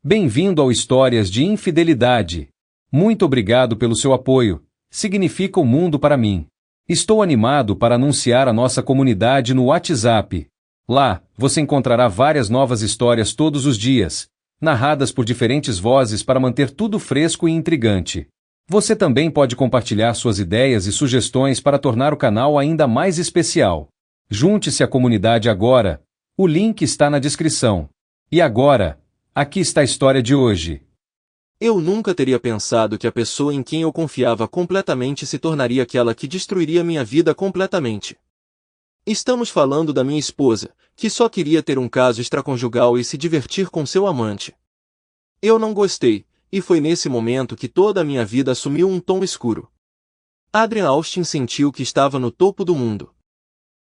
Bem-vindo ao Histórias de Infidelidade. Muito obrigado pelo seu apoio. Significa o mundo para mim. Estou animado para anunciar a nossa comunidade no WhatsApp. Lá, você encontrará várias novas histórias todos os dias, narradas por diferentes vozes para manter tudo fresco e intrigante. Você também pode compartilhar suas ideias e sugestões para tornar o canal ainda mais especial. Junte-se à comunidade agora. O link está na descrição. E agora, aqui está a história de hoje. Eu nunca teria pensado que a pessoa em quem eu confiava completamente se tornaria aquela que destruiria minha vida completamente. Estamos falando da minha esposa, que só queria ter um caso extraconjugal e se divertir com seu amante. Eu não gostei, e foi nesse momento que toda a minha vida assumiu um tom escuro. Adrian Austin sentiu que estava no topo do mundo.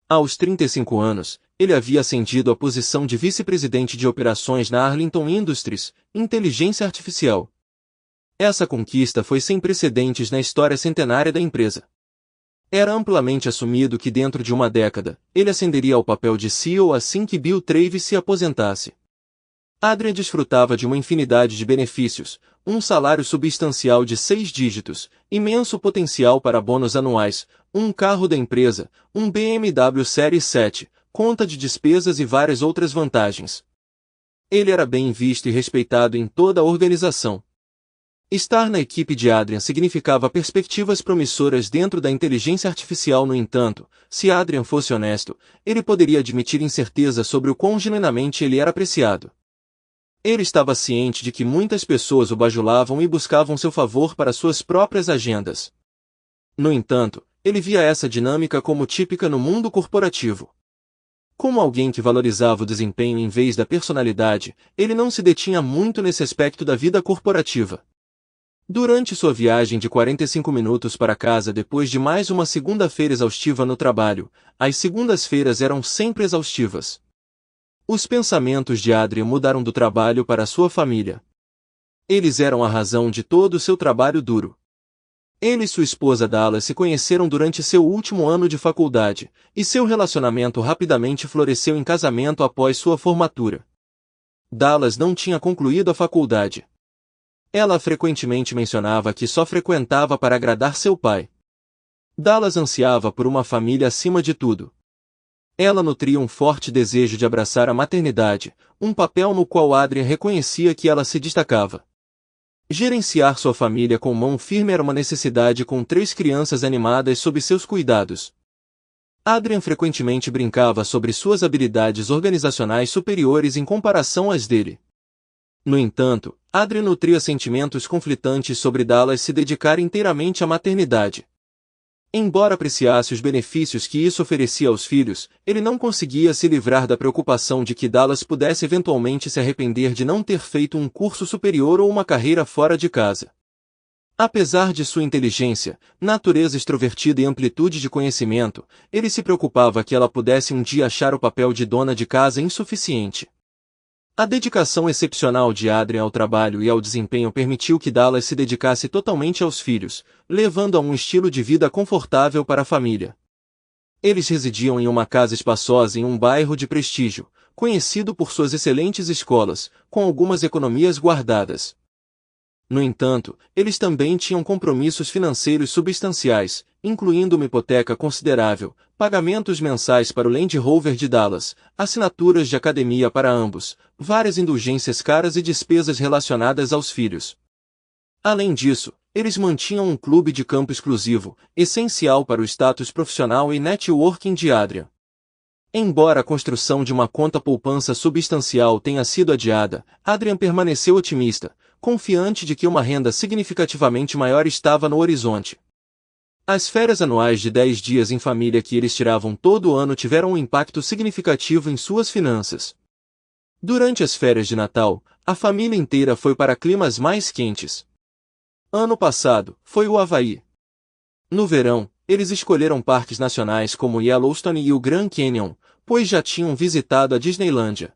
Aos 35 anos, ele havia ascendido à posição de vice-presidente de operações na Arlington Industries, inteligência artificial. Essa conquista foi sem precedentes na história centenária da empresa. Era amplamente assumido que dentro de uma década, ele ascenderia ao papel de CEO assim que Bill Travis se aposentasse. Adrian desfrutava de uma infinidade de benefícios, um salário substancial de 6 dígitos, imenso potencial para bônus anuais, um carro da empresa, um BMW Série 7, conta de despesas e várias outras vantagens. Ele era bem visto e respeitado em toda a organização. Estar na equipe de Adrian significava perspectivas promissoras dentro da inteligência artificial. No entanto, se Adrian fosse honesto, ele poderia admitir incerteza sobre o quão genuinamente ele era apreciado. Ele estava ciente de que muitas pessoas o bajulavam e buscavam seu favor para suas próprias agendas. No entanto, ele via essa dinâmica como típica no mundo corporativo. Como alguém que valorizava o desempenho em vez da personalidade, ele não se detinha muito nesse aspecto da vida corporativa. Durante sua viagem de 45 minutos para casa depois de mais uma segunda-feira exaustiva no trabalho, as segundas-feiras eram sempre exaustivas. Os pensamentos de Adrian mudaram do trabalho para sua família. Eles eram a razão de todo o seu trabalho duro. Ele e sua esposa Dallas se conheceram durante seu último ano de faculdade, e seu relacionamento rapidamente floresceu em casamento após sua formatura. Dallas não tinha concluído a faculdade. Ela frequentemente mencionava que só frequentava para agradar seu pai. Dallas ansiava por uma família acima de tudo. Ela nutria um forte desejo de abraçar a maternidade, um papel no qual Adrian reconhecia que ela se destacava. Gerenciar sua família com mão firme era uma necessidade com 3 crianças animadas sob seus cuidados. Adrian frequentemente brincava sobre suas habilidades organizacionais superiores em comparação às dele. No entanto, Adrian nutria sentimentos conflitantes sobre Dallas se dedicar inteiramente à maternidade. Embora apreciasse os benefícios que isso oferecia aos filhos, ele não conseguia se livrar da preocupação de que Dallas pudesse eventualmente se arrepender de não ter feito um curso superior ou uma carreira fora de casa. Apesar de sua inteligência, natureza extrovertida e amplitude de conhecimento, ele se preocupava que ela pudesse um dia achar o papel de dona de casa insuficiente. A dedicação excepcional de Adrian ao trabalho e ao desempenho permitiu que Dallas se dedicasse totalmente aos filhos, levando a um estilo de vida confortável para a família. Eles residiam em uma casa espaçosa em um bairro de prestígio, conhecido por suas excelentes escolas, com algumas economias guardadas. No entanto, eles também tinham compromissos financeiros substanciais, incluindo uma hipoteca considerável, pagamentos mensais para o Land Rover de Dallas, assinaturas de academia para ambos, várias indulgências caras e despesas relacionadas aos filhos. Além disso, eles mantinham um clube de campo exclusivo, essencial para o status profissional e networking de Adrian. Embora a construção de uma conta poupança substancial tenha sido adiada, Adrian permaneceu otimista, confiante de que uma renda significativamente maior estava no horizonte. As férias anuais de 10 dias em família que eles tiravam todo ano tiveram um impacto significativo em suas finanças. Durante as férias de Natal, a família inteira foi para climas mais quentes. Ano passado, foi o Havaí. No verão, eles escolheram parques nacionais como Yellowstone e o Grand Canyon, pois já tinham visitado a Disneylândia.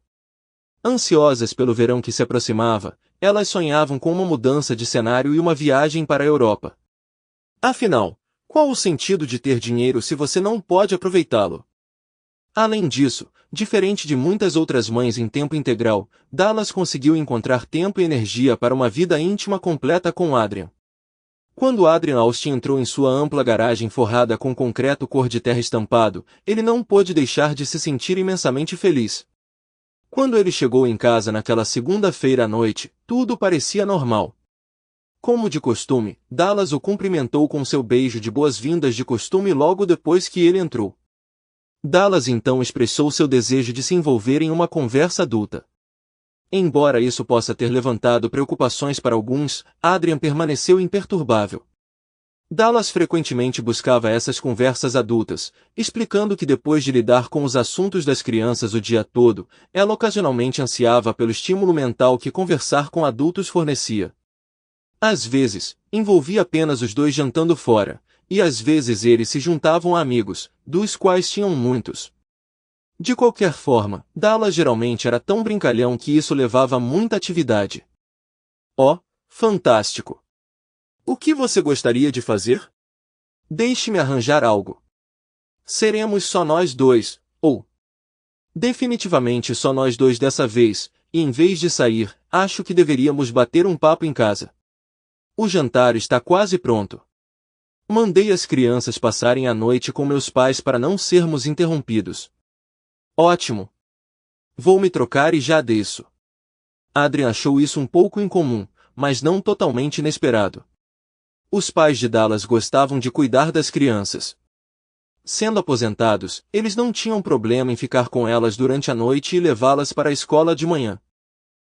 Ansiosas pelo verão que se aproximava, elas sonhavam com uma mudança de cenário e uma viagem para a Europa. Afinal, qual o sentido de ter dinheiro se você não pode aproveitá-lo? Além disso, diferente de muitas outras mães em tempo integral, Dallas conseguiu encontrar tempo e energia para uma vida íntima completa com Adrian. Quando Adrian Austin entrou em sua ampla garagem forrada com concreto cor de terra estampado, ele não pôde deixar de se sentir imensamente feliz. Quando ele chegou em casa naquela segunda-feira à noite, tudo parecia normal. Como de costume, Dallas o cumprimentou com seu beijo de boas-vindas de costume logo depois que ele entrou. Dallas então expressou seu desejo de se envolver em uma conversa adulta. Embora isso possa ter levantado preocupações para alguns, Adrian permaneceu imperturbável. Dallas frequentemente buscava essas conversas adultas, explicando que depois de lidar com os assuntos das crianças o dia todo, ela ocasionalmente ansiava pelo estímulo mental que conversar com adultos fornecia. Às vezes, envolvia apenas os dois jantando fora, e às vezes eles se juntavam a amigos, dos quais tinham muitos. De qualquer forma, Dallas geralmente era tão brincalhão que isso levava a muita atividade. Oh, fantástico! O que você gostaria de fazer? Deixe-me arranjar algo. Seremos só nós dois, ou definitivamente só nós dois dessa vez, e em vez de sair, acho que deveríamos bater um papo em casa. O jantar está quase pronto. Mandei as crianças passarem a noite com meus pais para não sermos interrompidos. Ótimo! Vou me trocar e já desço. Adrian achou isso um pouco incomum, mas não totalmente inesperado. Os pais de Dallas gostavam de cuidar das crianças. Sendo aposentados, eles não tinham problema em ficar com elas durante a noite e levá-las para a escola de manhã.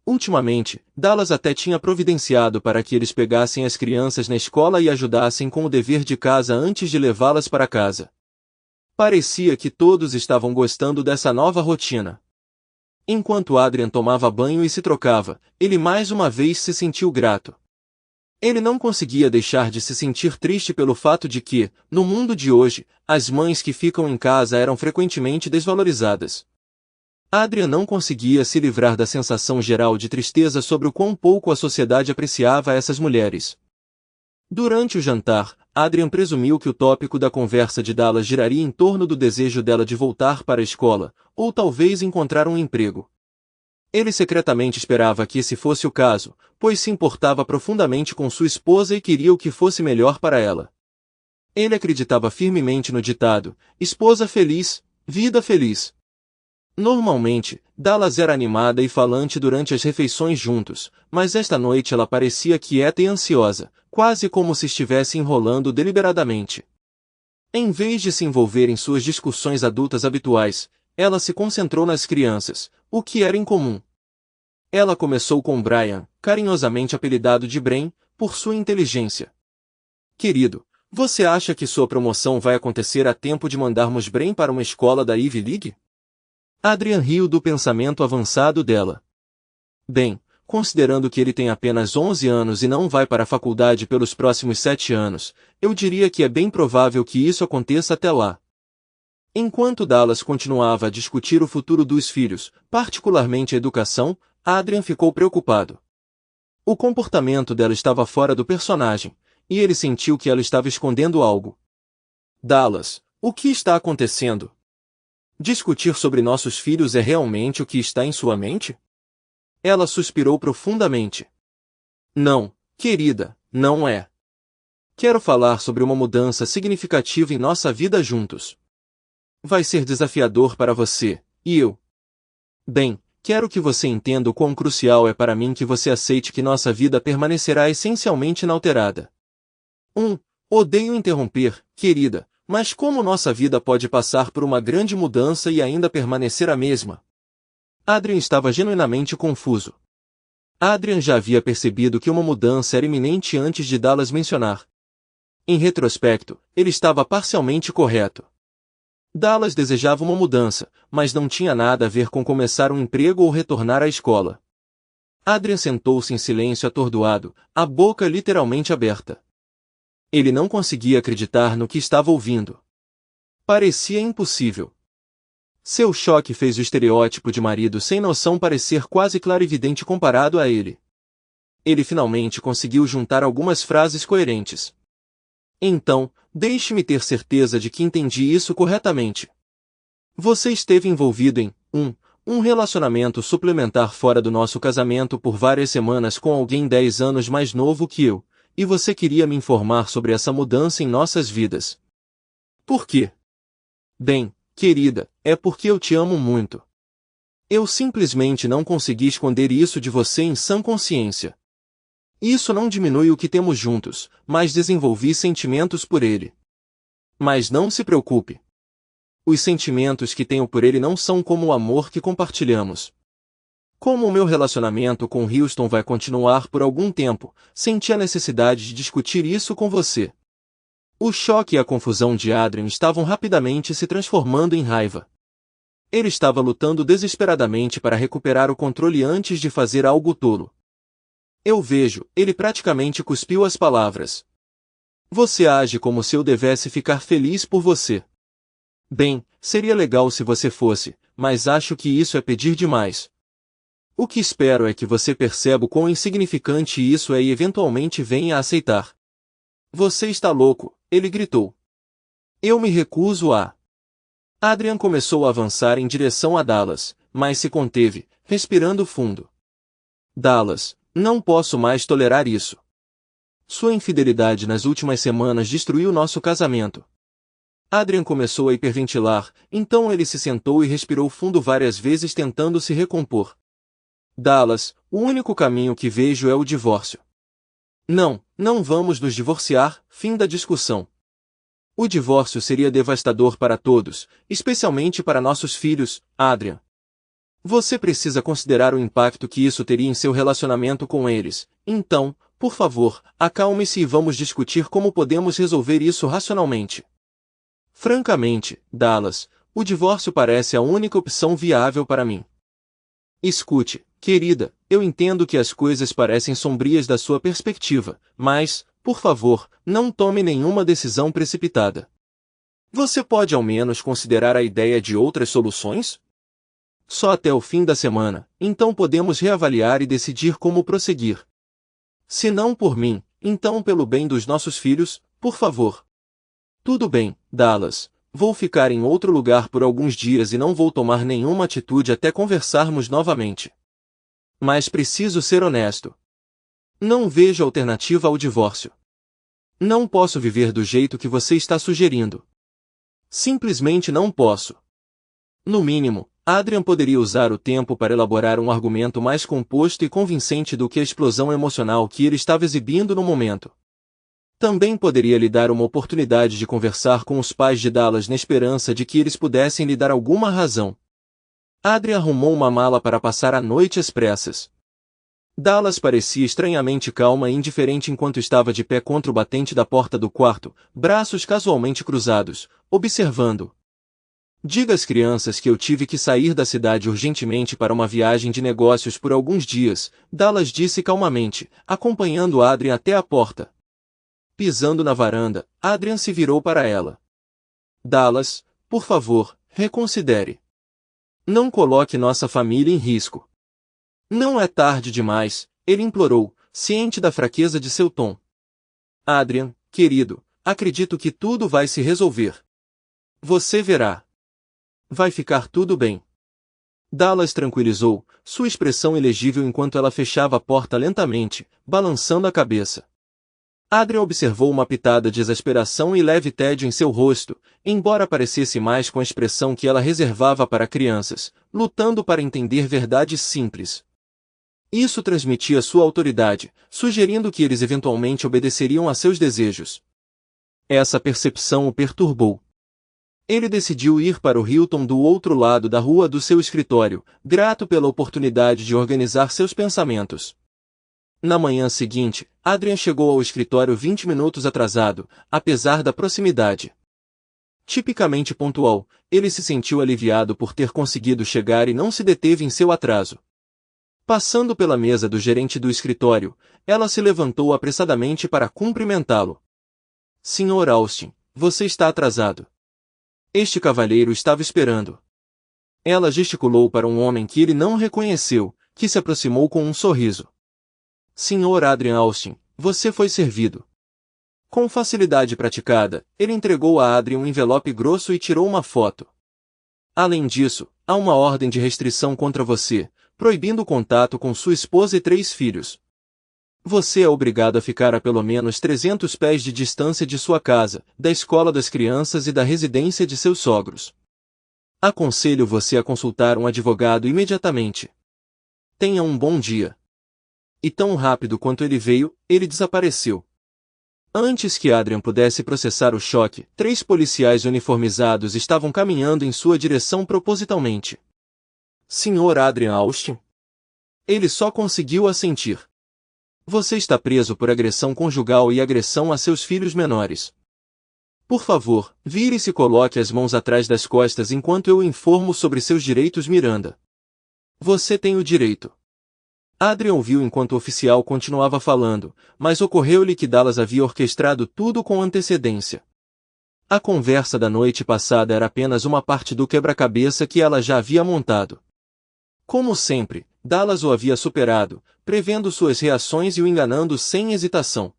Ultimamente, Dallas até tinha providenciado para que eles pegassem as crianças na escola e ajudassem com o dever de casa antes de levá-las para casa. Parecia que todos estavam gostando dessa nova rotina. Enquanto Adrian tomava banho e se trocava, ele mais uma vez se sentiu grato. Ele não conseguia deixar de se sentir triste pelo fato de que, no mundo de hoje, as mães que ficam em casa eram frequentemente desvalorizadas. Adrian não conseguia se livrar da sensação geral de tristeza sobre o quão pouco a sociedade apreciava essas mulheres. Durante o jantar, Adrian presumiu que o tópico da conversa de Dallas giraria em torno do desejo dela de voltar para a escola, ou talvez encontrar um emprego. Ele secretamente esperava que esse fosse o caso, pois se importava profundamente com sua esposa e queria o que fosse melhor para ela. Ele acreditava firmemente no ditado: esposa feliz, vida feliz. Normalmente, Dallas era animada e falante durante as refeições juntos, mas esta noite ela parecia quieta e ansiosa, quase como se estivesse enrolando deliberadamente. Em vez de se envolver em suas discussões adultas habituais, ela se concentrou nas crianças, o que era incomum. Ela começou com Brian, carinhosamente apelidado de Bren, por sua inteligência. Querido, você acha que sua promoção vai acontecer a tempo de mandarmos Bren para uma escola da Ivy League? Adrian riu do pensamento avançado dela. Bem, considerando que ele tem apenas 11 anos e não vai para a faculdade pelos próximos 7 anos, eu diria que é bem provável que isso aconteça até lá. Enquanto Dallas continuava a discutir o futuro dos filhos, particularmente a educação, Adrian ficou preocupado. O comportamento dela estava fora do personagem, e ele sentiu que ela estava escondendo algo. Dallas, o que está acontecendo? Discutir sobre nossos filhos é realmente o que está em sua mente? Ela suspirou profundamente. Não, querida, não é. Quero falar sobre uma mudança significativa em nossa vida juntos. Vai ser desafiador para você, e eu. Bem, quero que você entenda o quão crucial é para mim que você aceite que nossa vida permanecerá essencialmente inalterada. Odeio interromper, querida, mas como nossa vida pode passar por uma grande mudança e ainda permanecer a mesma? Adrian estava genuinamente confuso. Adrian já havia percebido que uma mudança era iminente antes de Dallas mencionar. Em retrospecto, ele estava parcialmente correto. Dallas desejava uma mudança, mas não tinha nada a ver com começar um emprego ou retornar à escola. Adrian sentou-se em silêncio atordoado, a boca literalmente aberta. Ele não conseguia acreditar no que estava ouvindo. Parecia impossível. Seu choque fez o estereótipo de marido sem noção parecer quase clarividente comparado a ele. Ele finalmente conseguiu juntar algumas frases coerentes. Então, deixe-me ter certeza de que entendi isso corretamente. Você esteve envolvido em um relacionamento suplementar fora do nosso casamento por várias semanas com alguém 10 anos mais novo que eu, e você queria me informar sobre essa mudança em nossas vidas. Por quê? Bem, querida, é porque eu te amo muito. Eu simplesmente não consegui esconder isso de você em sã consciência. Isso não diminui o que temos juntos, mas desenvolvi sentimentos por ele. Mas não se preocupe. Os sentimentos que tenho por ele não são como o amor que compartilhamos. Como o meu relacionamento com Houston vai continuar por algum tempo, senti a necessidade de discutir isso com você. O choque e a confusão de Adrian estavam rapidamente se transformando em raiva. Ele estava lutando desesperadamente para recuperar o controle antes de fazer algo tolo. Eu vejo, ele praticamente cuspiu as palavras. Você age como se eu devesse ficar feliz por você. Bem, seria legal se você fosse, mas acho que isso é pedir demais. O que espero é que você perceba o quão insignificante isso é e eventualmente venha a aceitar. Você está louco, ele gritou. Eu me recuso a... Adrian começou a avançar em direção a Dallas, mas se conteve, respirando fundo. Dallas, não posso mais tolerar isso. Sua infidelidade nas últimas semanas destruiu nosso casamento. Adrian começou a hiperventilar, então ele se sentou e respirou fundo várias vezes tentando se recompor. Dallas, o único caminho que vejo é o divórcio. Não vamos nos divorciar, fim da discussão. O divórcio seria devastador para todos, especialmente para nossos filhos, Adrian. Você precisa considerar o impacto que isso teria em seu relacionamento com eles. Então, por favor, acalme-se e vamos discutir como podemos resolver isso racionalmente. Francamente, Dallas, o divórcio parece a única opção viável para mim. Escute, querida, eu entendo que as coisas parecem sombrias da sua perspectiva, mas, por favor, não tome nenhuma decisão precipitada. Você pode ao menos considerar a ideia de outras soluções? Só até o fim da semana, então podemos reavaliar e decidir como prosseguir. Se não por mim, então pelo bem dos nossos filhos, por favor. Tudo bem, Dallas, vou ficar em outro lugar por alguns dias e não vou tomar nenhuma atitude até conversarmos novamente. Mas preciso ser honesto. Não vejo alternativa ao divórcio. Não posso viver do jeito que você está sugerindo. Simplesmente não posso. No mínimo, Adrian poderia usar o tempo para elaborar um argumento mais composto e convincente do que a explosão emocional que ele estava exibindo no momento. Também poderia lhe dar uma oportunidade de conversar com os pais de Dallas na esperança de que eles pudessem lhe dar alguma razão. Adrian arrumou uma mala para passar a noite às pressas. Dallas parecia estranhamente calma e indiferente enquanto estava de pé contra o batente da porta do quarto, braços casualmente cruzados, observando. Diga às crianças que eu tive que sair da cidade urgentemente para uma viagem de negócios por alguns dias, Dallas disse calmamente, acompanhando Adrian até a porta. Pisando na varanda, Adrian se virou para ela. Dallas, por favor, reconsidere. Não coloque nossa família em risco. Não é tarde demais, ele implorou, ciente da fraqueza de seu tom. Adrian, querido, acredito que tudo vai se resolver. Você verá. Vai ficar tudo bem. Dallas tranquilizou, sua expressão ilegível enquanto ela fechava a porta lentamente, balançando a cabeça. Adrian observou uma pitada de exasperação e leve tédio em seu rosto, embora parecesse mais com a expressão que ela reservava para crianças, lutando para entender verdades simples. Isso transmitia sua autoridade, sugerindo que eles eventualmente obedeceriam a seus desejos. Essa percepção o perturbou. Ele decidiu ir para o Hilton do outro lado da rua do seu escritório, grato pela oportunidade de organizar seus pensamentos. Na manhã seguinte, Adrian chegou ao escritório 20 minutos atrasado, apesar da proximidade. Tipicamente pontual, ele se sentiu aliviado por ter conseguido chegar e não se deteve em seu atraso. Passando pela mesa do gerente do escritório, ela se levantou apressadamente para cumprimentá-lo. Sr. Austin, você está atrasado. Este cavalheiro estava esperando. Ela gesticulou para um homem que ele não reconheceu, que se aproximou com um sorriso. Sr. Adrian Austin, você foi servido. Com facilidade praticada, ele entregou a Adrian um envelope grosso e tirou uma foto. Além disso, há uma ordem de restrição contra você, proibindo o contato com sua esposa e 3 filhos. Você é obrigado a ficar a pelo menos 300 pés de distância de sua casa, da escola das crianças e da residência de seus sogros. Aconselho você a consultar um advogado imediatamente. Tenha um bom dia. E tão rápido quanto ele veio, ele desapareceu. Antes que Adrian pudesse processar o choque, 3 policiais uniformizados estavam caminhando em sua direção propositalmente. Sr. Adrian Austin? Ele só conseguiu assentir. Você está preso por agressão conjugal e agressão a seus filhos menores. Por favor, vire-se e coloque as mãos atrás das costas enquanto eu o informo sobre seus direitos, Miranda. Você tem o direito. Adrian ouviu enquanto o oficial continuava falando, mas ocorreu-lhe que Dallas havia orquestrado tudo com antecedência. A conversa da noite passada era apenas uma parte do quebra-cabeça que ela já havia montado. Como sempre, Dallas o havia superado, prevendo suas reações e o enganando sem hesitação.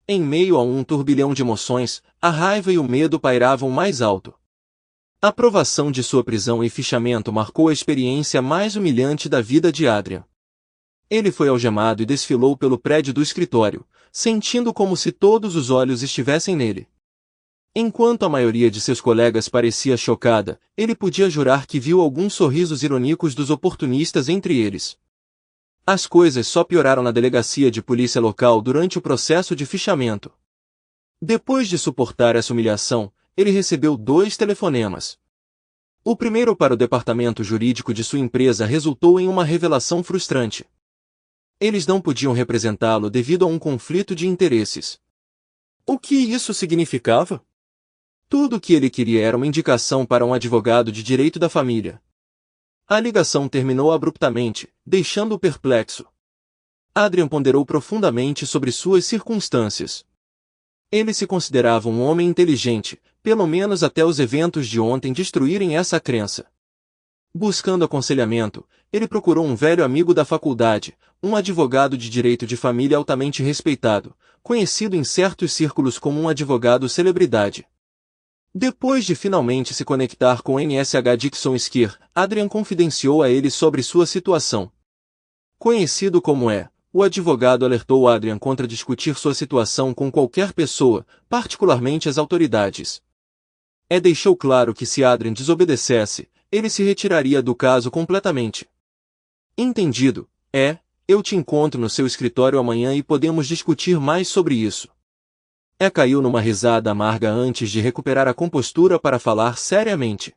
Em meio a um turbilhão de emoções, a raiva e o medo pairavam mais alto. A provação de sua prisão e fichamento marcou a experiência mais humilhante da vida de Adrian. Ele foi algemado e desfilou pelo prédio do escritório, sentindo como se todos os olhos estivessem nele. Enquanto a maioria de seus colegas parecia chocada, ele podia jurar que viu alguns sorrisos irônicos dos oportunistas entre eles. As coisas só pioraram na delegacia de polícia local durante o processo de fichamento. Depois de suportar essa humilhação, ele recebeu 2 telefonemas. O primeiro para o departamento jurídico de sua empresa resultou em uma revelação frustrante. Eles não podiam representá-lo devido a um conflito de interesses. O que isso significava? Tudo o que ele queria era uma indicação para um advogado de direito da família. A ligação terminou abruptamente, deixando-o perplexo. Adrian ponderou profundamente sobre suas circunstâncias. Ele se considerava um homem inteligente, pelo menos até os eventos de ontem destruírem essa crença. Buscando aconselhamento, ele procurou um velho amigo da faculdade, um advogado de direito de família altamente respeitado, conhecido em certos círculos como um advogado celebridade. Depois de finalmente se conectar com NSH Dixon Skier, Adrian confidenciou a ele sobre sua situação. Conhecido como o advogado alertou Adrian contra discutir sua situação com qualquer pessoa, particularmente as autoridades. Deixou claro que se Adrian desobedecesse, ele se retiraria do caso completamente. Entendido, eu te encontro no seu escritório amanhã e podemos discutir mais sobre isso. Caiu numa risada amarga antes de recuperar a compostura para falar seriamente.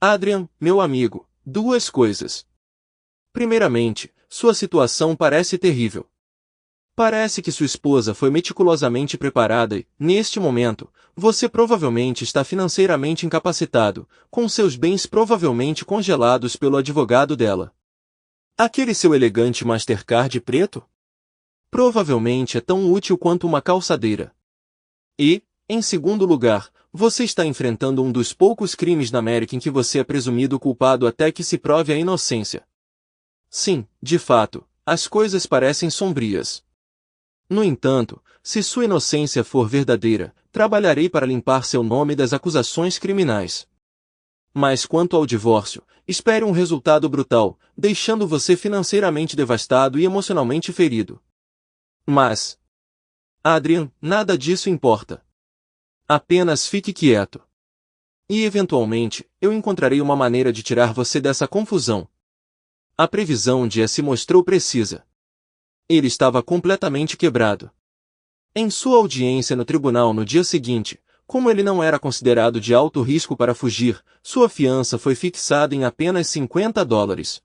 Adrian, meu amigo, 2 coisas. Primeiramente, sua situação parece terrível. Parece que sua esposa foi meticulosamente preparada e, neste momento, você provavelmente está financeiramente incapacitado, com seus bens provavelmente congelados pelo advogado dela. Aquele seu elegante Mastercard preto? Provavelmente é tão útil quanto uma calçadeira. E, em segundo lugar, você está enfrentando um dos poucos crimes na América em que você é presumido culpado até que se prove a inocência. Sim, de fato, as coisas parecem sombrias. No entanto, se sua inocência for verdadeira, trabalharei para limpar seu nome das acusações criminais. Mas quanto ao divórcio, espere um resultado brutal, deixando você financeiramente devastado e emocionalmente ferido. Mas, Adrian, nada disso importa. Apenas fique quieto. E eventualmente, eu encontrarei uma maneira de tirar você dessa confusão. A previsão de se mostrou precisa. Ele estava completamente quebrado. Em sua audiência no tribunal no dia seguinte, como ele não era considerado de alto risco para fugir, sua fiança foi fixada em apenas $50.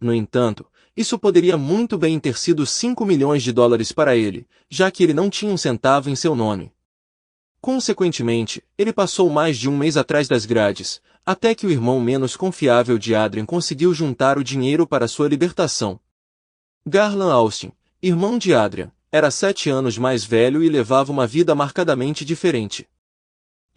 No entanto, isso poderia muito bem ter sido $5 milhões para ele, já que ele não tinha um centavo em seu nome. Consequentemente, ele passou mais de um mês atrás das grades, até que o irmão menos confiável de Adrian conseguiu juntar o dinheiro para sua libertação. Garland Austin, irmão de Adrian, era 7 anos mais velho e levava uma vida marcadamente diferente.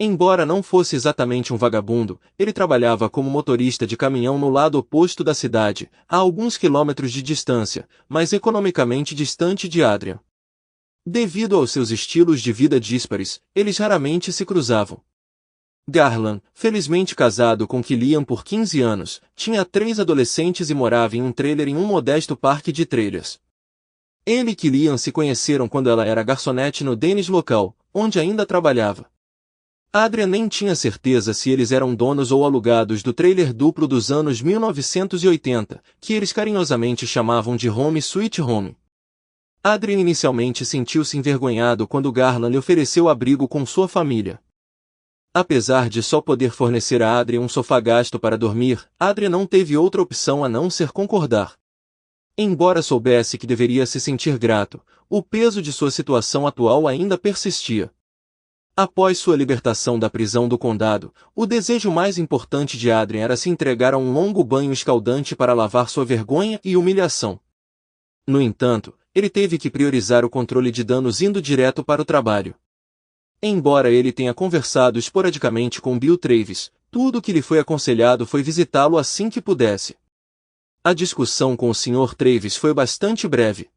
Embora não fosse exatamente um vagabundo, ele trabalhava como motorista de caminhão no lado oposto da cidade, a alguns quilômetros de distância, mas economicamente distante de Adrian. Devido aos seus estilos de vida díspares, eles raramente se cruzavam. Garland, felizmente casado com Killian por 15 anos, tinha 3 adolescentes e morava em um trailer em um modesto parque de trailers. Ele e Killian se conheceram quando ela era garçonete no Denny's local, onde ainda trabalhava. Adrian nem tinha certeza se eles eram donos ou alugados do trailer duplo dos anos 1980, que eles carinhosamente chamavam de Home Sweet Home. Adrian inicialmente sentiu-se envergonhado quando Garland lhe ofereceu abrigo com sua família. Apesar de só poder fornecer a Adrian um sofá gasto para dormir, Adrian não teve outra opção a não ser concordar. Embora soubesse que deveria se sentir grato, o peso de sua situação atual ainda persistia. Após sua libertação da prisão do condado, o desejo mais importante de Adrian era se entregar a um longo banho escaldante para lavar sua vergonha e humilhação. No entanto, ele teve que priorizar o controle de danos indo direto para o trabalho. Embora ele tenha conversado esporadicamente com Bill Travis, tudo o que lhe foi aconselhado foi visitá-lo assim que pudesse. A discussão com o Sr. Travis foi bastante breve.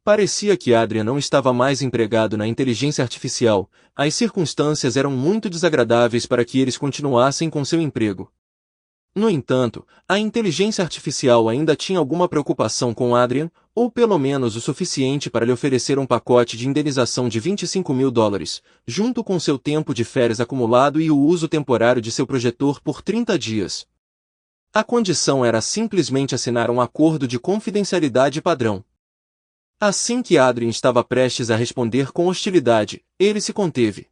Parecia que Adrian não estava mais empregado na inteligência artificial, as circunstâncias eram muito desagradáveis para que eles continuassem com seu emprego. No entanto, a inteligência artificial ainda tinha alguma preocupação com Adrian, ou pelo menos o suficiente para lhe oferecer um pacote de indenização de $25.000, junto com seu tempo de férias acumulado e o uso temporário de seu projetor por 30 dias. A condição era simplesmente assinar um acordo de confidencialidade padrão. Assim que Adrian estava prestes a responder com hostilidade, ele se conteve.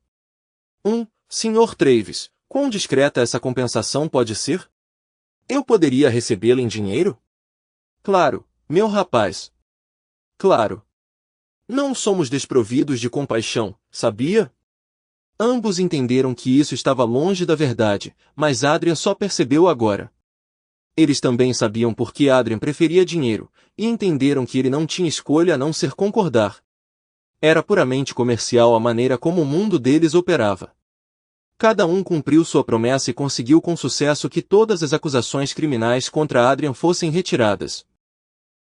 Sr. Travis, quão discreta essa compensação pode ser? Eu poderia recebê-la em dinheiro? Claro, meu rapaz. Claro. Não somos desprovidos de compaixão, sabia? Ambos entenderam que isso estava longe da verdade, mas Adrian só percebeu agora. Eles também sabiam por que Adrian preferia dinheiro, e entenderam que ele não tinha escolha a não ser concordar. Era puramente comercial a maneira como o mundo deles operava. Cada um cumpriu sua promessa e conseguiu com sucesso que todas as acusações criminais contra Adrian fossem retiradas.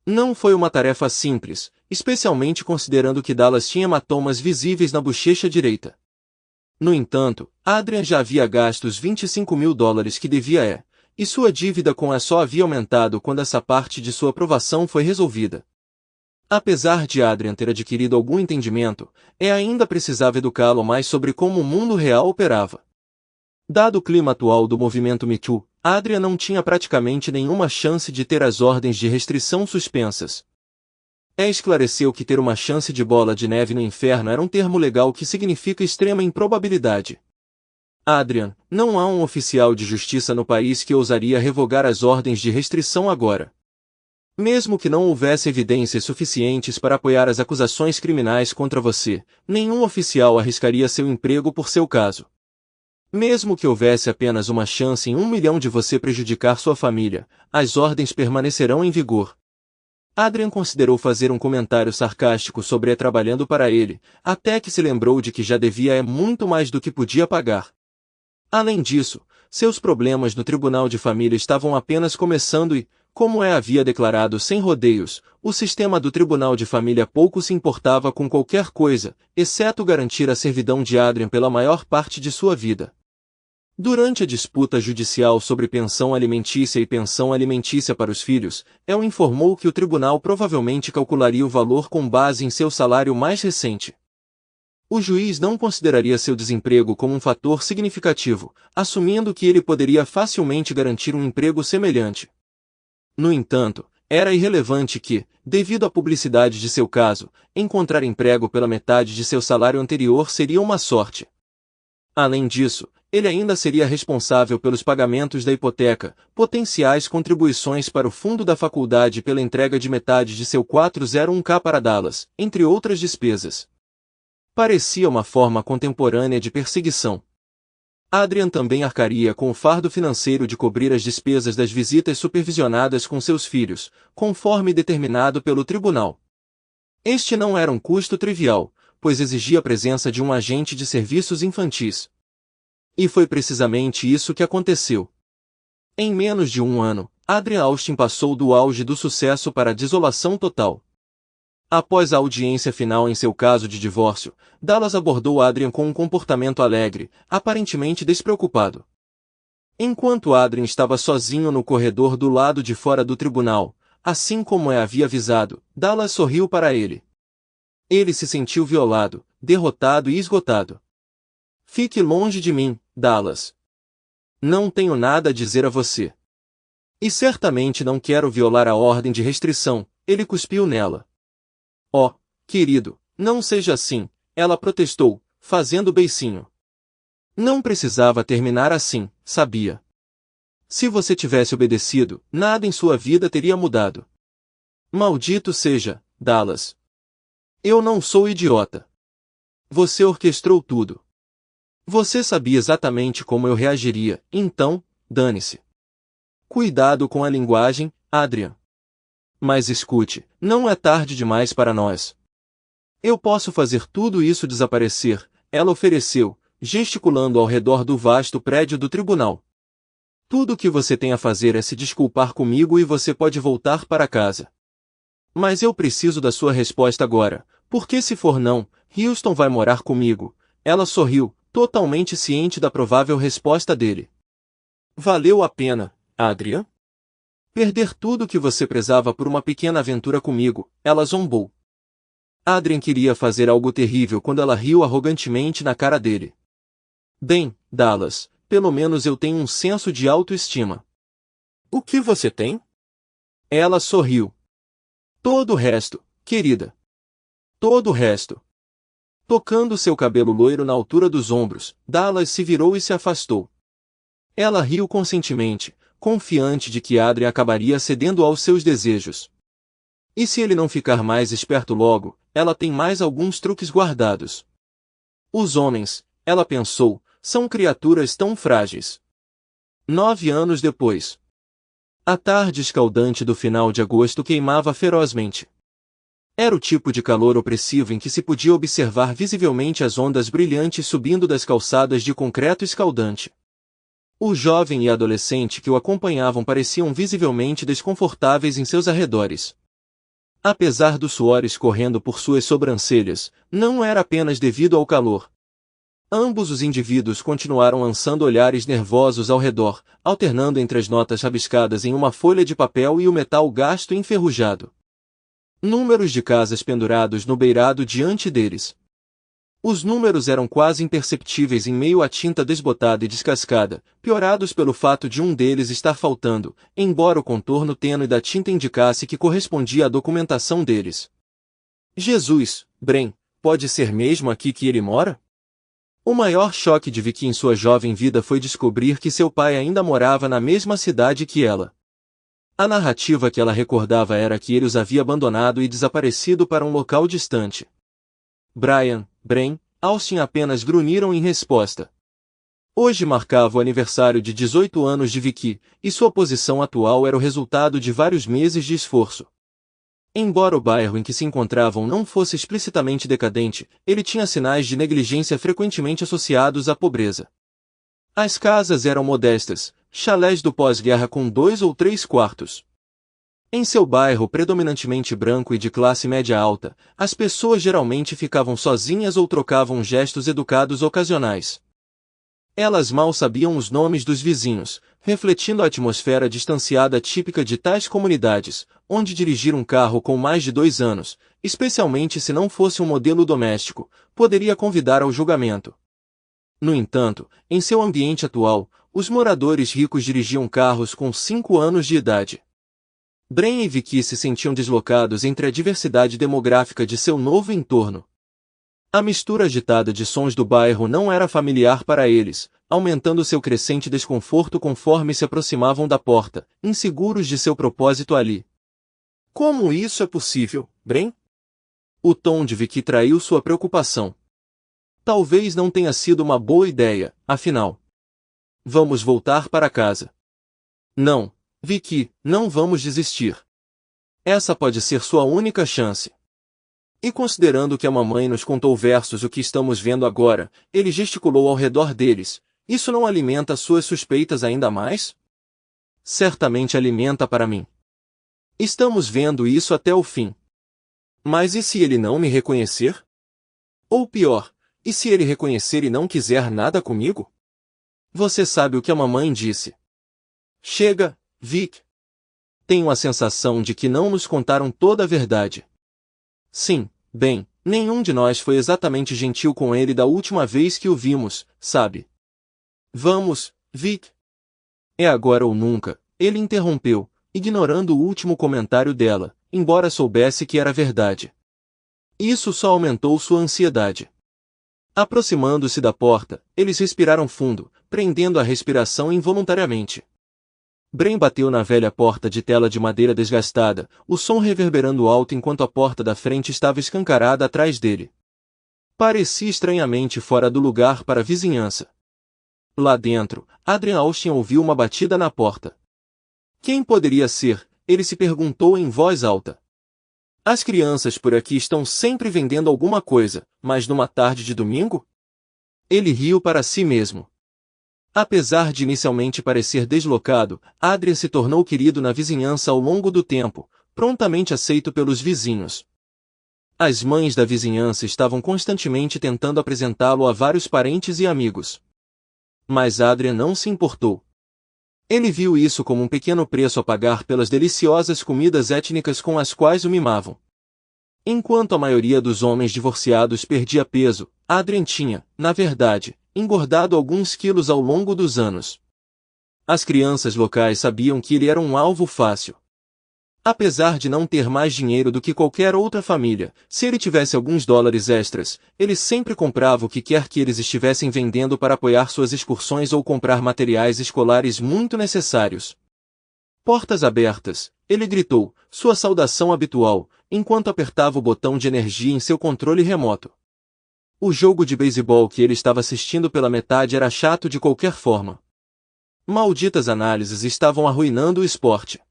Não foi uma tarefa simples, especialmente considerando que Dallas tinha hematomas visíveis na bochecha direita. No entanto, Adrian já havia gasto os $25.000 que devia e sua dívida com a só havia aumentado quando essa parte de sua aprovação foi resolvida. Apesar de Adrian ter adquirido algum entendimento, ainda precisava educá-lo mais sobre como o mundo real operava. Dado o clima atual do movimento Me Too, Adrian não tinha praticamente nenhuma chance de ter as ordens de restrição suspensas. Esclareceu que ter uma chance de bola de neve no inferno era um termo legal que significa extrema improbabilidade. Adrian, não há um oficial de justiça no país que ousaria revogar as ordens de restrição agora. Mesmo que não houvesse evidências suficientes para apoiar as acusações criminais contra você, nenhum oficial arriscaria seu emprego por seu caso. Mesmo que houvesse apenas uma chance em 1 milhão de você prejudicar sua família, as ordens permanecerão em vigor. Adrian considerou fazer um comentário sarcástico sobre trabalhando para ele, até que se lembrou de que já devia muito mais do que podia pagar. Além disso, seus problemas no tribunal de família estavam apenas começando e, como havia declarado sem rodeios, o sistema do tribunal de família pouco se importava com qualquer coisa, exceto garantir a servidão de Adrian pela maior parte de sua vida. Durante a disputa judicial sobre pensão alimentícia e pensão alimentícia para os filhos, El informou que o tribunal provavelmente calcularia o valor com base em seu salário mais recente. O juiz não consideraria seu desemprego como um fator significativo, assumindo que ele poderia facilmente garantir um emprego semelhante. No entanto, era irrelevante que, devido à publicidade de seu caso, encontrar emprego pela metade de seu salário anterior seria uma sorte. Além disso, ele ainda seria responsável pelos pagamentos da hipoteca, potenciais contribuições para o fundo da faculdade pela entrega de metade de seu 401k para Dallas, entre outras despesas. Parecia uma forma contemporânea de perseguição. Adrian também arcaria com o fardo financeiro de cobrir as despesas das visitas supervisionadas com seus filhos, conforme determinado pelo tribunal. Este não era um custo trivial, pois exigia a presença de um agente de serviços infantis. E foi precisamente isso que aconteceu. Em menos de um ano, Adrian Austin passou do auge do sucesso para a desolação total. Após a audiência final em seu caso de divórcio, Dallas abordou Adrian com um comportamento alegre, aparentemente despreocupado. Enquanto Adrian estava sozinho no corredor do lado de fora do tribunal, assim como havia avisado, Dallas sorriu para ele. Ele se sentiu violado, derrotado e esgotado. Fique longe de mim, Dallas. Não tenho nada a dizer a você. E certamente não quero violar a ordem de restrição, ele cuspiu nela. Oh, querido, não seja assim, ela protestou, fazendo beicinho. Não precisava terminar assim, sabia? Se você tivesse obedecido, nada em sua vida teria mudado. Maldito seja, Dallas. Eu não sou idiota. Você orquestrou tudo. Você sabia exatamente como eu reagiria, então, dane-se. Cuidado com a linguagem, Adrian. Mas escute, não é tarde demais para nós. Eu posso fazer tudo isso desaparecer, ela ofereceu, gesticulando ao redor do vasto prédio do tribunal. Tudo o que você tem a fazer é se desculpar comigo e você pode voltar para casa. Mas eu preciso da sua resposta agora, porque se for não, Houston vai morar comigo. Ela sorriu, totalmente ciente da provável resposta dele. Valeu a pena, Adrian? Perder tudo o que você prezava por uma pequena aventura comigo, ela zombou. Adrian queria fazer algo terrível quando ela riu arrogantemente na cara dele. Bem, Dallas, pelo menos eu tenho um senso de autoestima. O que você tem? Ela sorriu. Todo o resto, querida. Todo o resto. Tocando seu cabelo loiro na altura dos ombros, Dallas se virou e se afastou. Ela riu conscientemente, confiante de que Adrian acabaria cedendo aos seus desejos. E se ele não ficar mais esperto logo, ela tem mais alguns truques guardados. Os homens, ela pensou, são criaturas tão frágeis. 9 anos depois. A tarde escaldante do final de agosto queimava ferozmente. Era o tipo de calor opressivo em que se podia observar visivelmente as ondas brilhantes subindo das calçadas de concreto escaldante. O jovem e a adolescente que o acompanhavam pareciam visivelmente desconfortáveis em seus arredores. Apesar do suor escorrendo por suas sobrancelhas, não era apenas devido ao calor. Ambos os indivíduos continuaram lançando olhares nervosos ao redor, alternando entre as notas rabiscadas em uma folha de papel e o metal gasto e enferrujado. Números de casas pendurados no beirado diante deles. Os números eram quase imperceptíveis em meio à tinta desbotada e descascada, piorados pelo fato de um deles estar faltando, embora o contorno tênue da tinta indicasse que correspondia à documentação deles. Jesus, Bren, pode ser mesmo aqui que ele mora? O maior choque de Vicky em sua jovem vida foi descobrir que seu pai ainda morava na mesma cidade que ela. A narrativa que ela recordava era que ele os havia abandonado e desaparecido para um local distante. Brian, Bren, Austin apenas grunhiram em resposta. Hoje marcava o aniversário de 18 anos de Vicky, e sua posição atual era o resultado de vários meses de esforço. Embora o bairro em que se encontravam não fosse explicitamente decadente, ele tinha sinais de negligência frequentemente associados à pobreza. As casas eram modestas, chalés do pós-guerra com 2 ou 3 quartos. Em seu bairro predominantemente branco e de classe média alta, as pessoas geralmente ficavam sozinhas ou trocavam gestos educados ocasionais. Elas mal sabiam os nomes dos vizinhos, refletindo a atmosfera distanciada típica de tais comunidades, onde dirigir um carro com mais de 2 anos, especialmente se não fosse um modelo doméstico, poderia convidar ao julgamento. No entanto, em seu ambiente atual, os moradores ricos dirigiam carros com 5 anos de idade. Bren e Vicky se sentiam deslocados entre a diversidade demográfica de seu novo entorno. A mistura agitada de sons do bairro não era familiar para eles, aumentando seu crescente desconforto conforme se aproximavam da porta, inseguros de seu propósito ali. Como isso é possível, Bren? O tom de Vicky traiu sua preocupação. Talvez não tenha sido uma boa ideia, afinal. Vamos voltar para casa. Não, Vicky, não vamos desistir. Essa pode ser sua única chance. E considerando que a mamãe nos contou versus o que estamos vendo agora, ele gesticulou ao redor deles, isso não alimenta suas suspeitas ainda mais? Certamente alimenta para mim. Estamos vendo isso até o fim. Mas e se ele não me reconhecer? Ou pior, e se ele reconhecer e não quiser nada comigo? Você sabe o que a mamãe disse. Chega, Vic. Tenho a sensação de que não nos contaram toda a verdade. Sim, bem, nenhum de nós foi exatamente gentil com ele da última vez que o vimos, sabe? Vamos, Vic. É agora ou nunca, ele interrompeu, ignorando o último comentário dela, embora soubesse que era verdade. Isso só aumentou sua ansiedade. Aproximando-se da porta, eles respiraram fundo, prendendo a respiração involuntariamente. Bren bateu na velha porta de tela de madeira desgastada, o som reverberando alto enquanto a porta da frente estava escancarada atrás dele. Parecia estranhamente fora do lugar para a vizinhança. Lá dentro, Adrian Austin ouviu uma batida na porta. Quem poderia ser? Ele se perguntou em voz alta. As crianças por aqui estão sempre vendendo alguma coisa, mas numa tarde de domingo? Ele riu para si mesmo. Apesar de inicialmente parecer deslocado, Adrian se tornou querido na vizinhança ao longo do tempo, prontamente aceito pelos vizinhos. As mães da vizinhança estavam constantemente tentando apresentá-lo a vários parentes e amigos. Mas Adrian não se importou. Ele viu isso como um pequeno preço a pagar pelas deliciosas comidas étnicas com as quais o mimavam. Enquanto a maioria dos homens divorciados perdia peso, Adrian tinha, na verdade, engordado alguns quilos ao longo dos anos. As crianças locais sabiam que ele era um alvo fácil. Apesar de não ter mais dinheiro do que qualquer outra família, se ele tivesse alguns dólares extras, ele sempre comprava o que quer que eles estivessem vendendo para apoiar suas excursões ou comprar materiais escolares muito necessários. Portas abertas, ele gritou, sua saudação habitual, enquanto apertava o botão de energia em seu controle remoto. O jogo de beisebol que ele estava assistindo pela metade era chato de qualquer forma. Malditas análises estavam arruinando o esporte.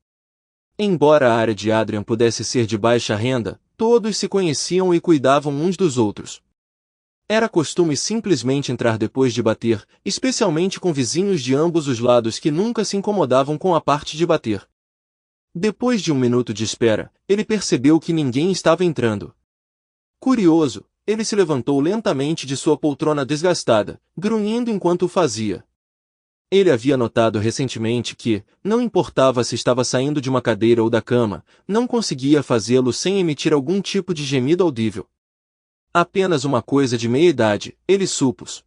Embora a área de Adrian pudesse ser de baixa renda, todos se conheciam e cuidavam uns dos outros. Era costume simplesmente entrar depois de bater, especialmente com vizinhos de ambos os lados que nunca se incomodavam com a parte de bater. Depois de um minuto de espera, ele percebeu que ninguém estava entrando. Curioso, ele se levantou lentamente de sua poltrona desgastada, grunhindo enquanto o fazia. Ele havia notado recentemente que, não importava se estava saindo de uma cadeira ou da cama, não conseguia fazê-lo sem emitir algum tipo de gemido audível. Apenas uma coisa de meia-idade, ele supôs.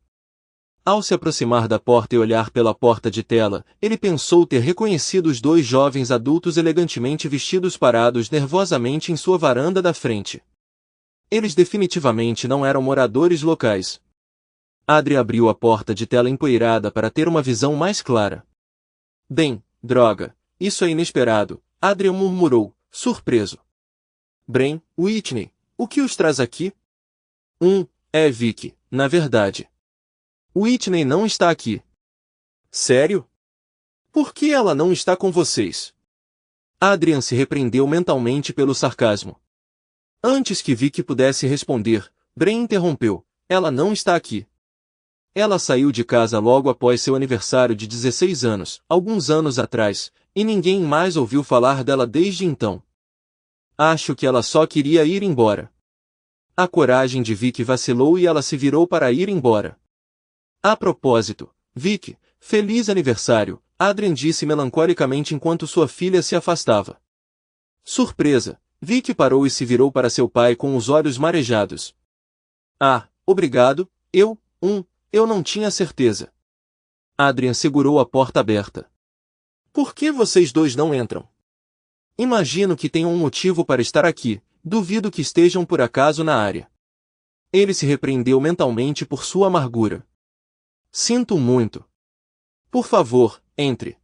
Ao se aproximar da porta e olhar pela porta de tela, ele pensou ter reconhecido os dois jovens adultos elegantemente vestidos parados nervosamente em sua varanda da frente. Eles definitivamente não eram moradores locais. Adrian abriu a porta de tela empoeirada para ter uma visão mais clara. Bem, droga, isso é inesperado, Adrian murmurou, surpreso. Bren, Whitney, o que os traz aqui? É Vicky, na verdade. Whitney não está aqui. Sério? Por que ela não está com vocês? Adrian se repreendeu mentalmente pelo sarcasmo. Antes que Vicky pudesse responder, Bren interrompeu, ela não está aqui. Ela saiu de casa logo após seu aniversário de 16 anos, alguns anos atrás, e ninguém mais ouviu falar dela desde então. Acho que ela só queria ir embora. A coragem de Vicky vacilou e ela se virou para ir embora. A propósito, Vicky, feliz aniversário, Adrian disse melancolicamente enquanto sua filha se afastava. Surpresa, Vicky parou e se virou para seu pai com os olhos marejados. Ah, obrigado, eu não tinha certeza. Adrian segurou a porta aberta. Por que vocês dois não entram? Imagino que tenham um motivo para estar aqui, duvido que estejam por acaso na área. Ele se repreendeu mentalmente por sua amargura. Sinto muito. Por favor, entre.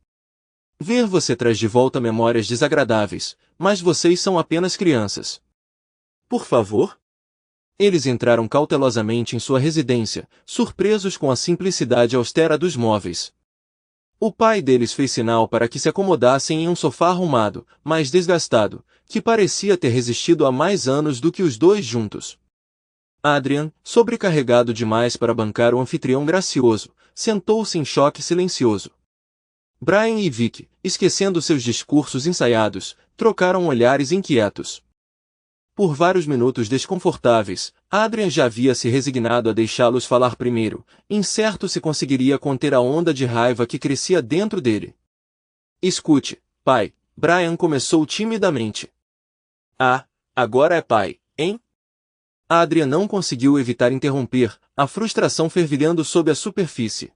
Ver você traz de volta memórias desagradáveis, mas vocês são apenas crianças. Por favor? Eles entraram cautelosamente em sua residência, surpresos com a simplicidade austera dos móveis. O pai deles fez sinal para que se acomodassem em um sofá arrumado, mas desgastado, que parecia ter resistido a mais anos do que os dois juntos. Adrian, sobrecarregado demais para bancar o anfitrião gracioso, sentou-se em choque silencioso. Brian e Vicky, esquecendo seus discursos ensaiados, trocaram olhares inquietos. Por vários minutos desconfortáveis, Adrian já havia se resignado a deixá-los falar primeiro, incerto se conseguiria conter a onda de raiva que crescia dentro dele. Escute, pai, Brian começou timidamente. Ah, agora é pai, hein? Adrian não conseguiu evitar interromper, a frustração fervilhando sob a superfície.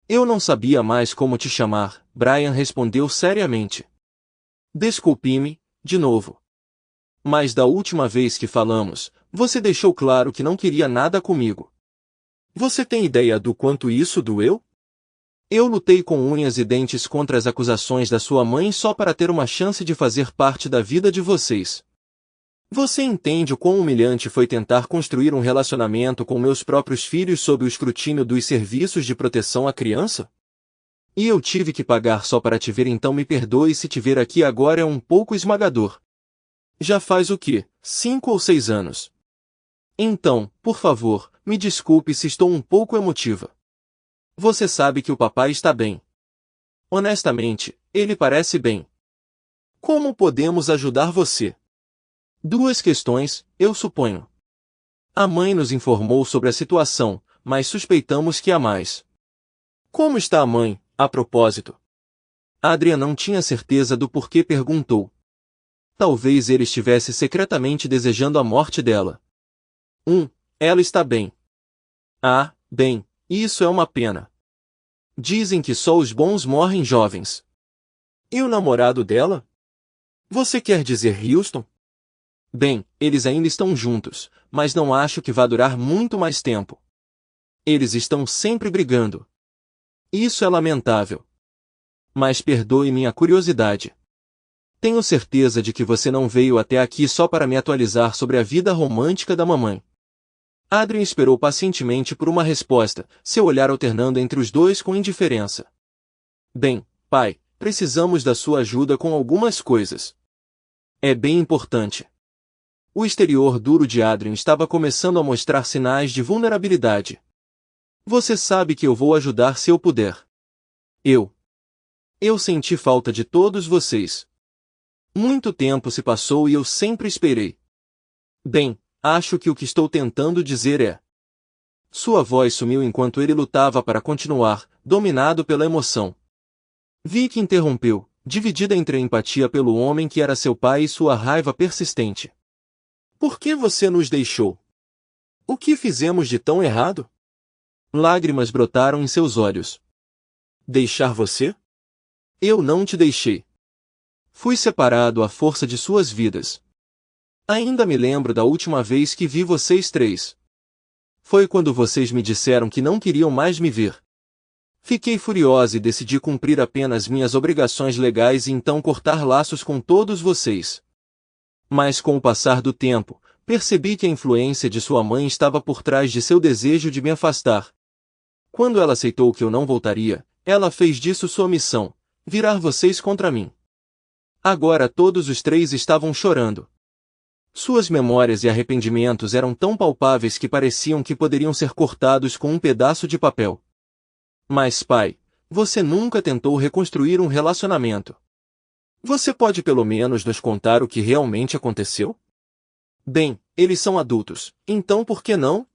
Eu não sabia mais como te chamar, Brian respondeu seriamente. Desculpe-me, de novo. Mas da última vez que falamos, você deixou claro que não queria nada comigo. Você tem ideia do quanto isso doeu? Eu lutei com unhas e dentes contra as acusações da sua mãe só para ter uma chance de fazer parte da vida de vocês. Você entende o quão humilhante foi tentar construir um relacionamento com meus próprios filhos sob o escrutínio dos serviços de proteção à criança? E eu tive que pagar só para te ver, então me perdoe se te ver aqui agora é um pouco esmagador. Já faz o quê? 5 ou 6 anos. Então, por favor, me desculpe se estou um pouco emotiva. Você sabe que o papai está bem. Honestamente, ele parece bem. Como podemos ajudar você? 2 questões, eu suponho. A mãe nos informou sobre a situação, mas suspeitamos que há mais. Como está a mãe, a propósito? Adrian não tinha certeza do porquê perguntou. Talvez ele estivesse secretamente desejando a morte dela. Ela está bem. Ah, bem, isso é uma pena. Dizem que só os bons morrem jovens. E o namorado dela? Você quer dizer Houston? Bem, eles ainda estão juntos, mas não acho que vá durar muito mais tempo. Eles estão sempre brigando. Isso é lamentável. Mas perdoe minha curiosidade. Tenho certeza de que você não veio até aqui só para me atualizar sobre a vida romântica da mamãe. Adrian esperou pacientemente por uma resposta, seu olhar alternando entre os dois com indiferença. Bem, pai, precisamos da sua ajuda com algumas coisas. É bem importante. O exterior duro de Adrian estava começando a mostrar sinais de vulnerabilidade. Você sabe que eu vou ajudar se eu puder. Eu senti falta de todos vocês. Muito tempo se passou e eu sempre esperei. Bem, acho que o que estou tentando dizer é... Sua voz sumiu enquanto ele lutava para continuar, dominado pela emoção. Vicky interrompeu, dividida entre a empatia pelo homem que era seu pai e sua raiva persistente. Por que você nos deixou? O que fizemos de tão errado? Lágrimas brotaram em seus olhos. Deixar você? Eu não te deixei. Fui separado à força de suas vidas. Ainda me lembro da última vez que vi vocês 3. Foi quando vocês me disseram que não queriam mais me ver. Fiquei furiosa e decidi cumprir apenas minhas obrigações legais e então cortar laços com todos vocês. Mas com o passar do tempo, percebi que a influência de sua mãe estava por trás de seu desejo de me afastar. Quando ela aceitou que eu não voltaria, ela fez disso sua missão, virar vocês contra mim. Agora todos os 3 estavam chorando. Suas memórias e arrependimentos eram tão palpáveis que pareciam que poderiam ser cortados com um pedaço de papel. Mas pai, você nunca tentou reconstruir um relacionamento. Você pode pelo menos nos contar o que realmente aconteceu? Bem, eles são adultos, então por que não?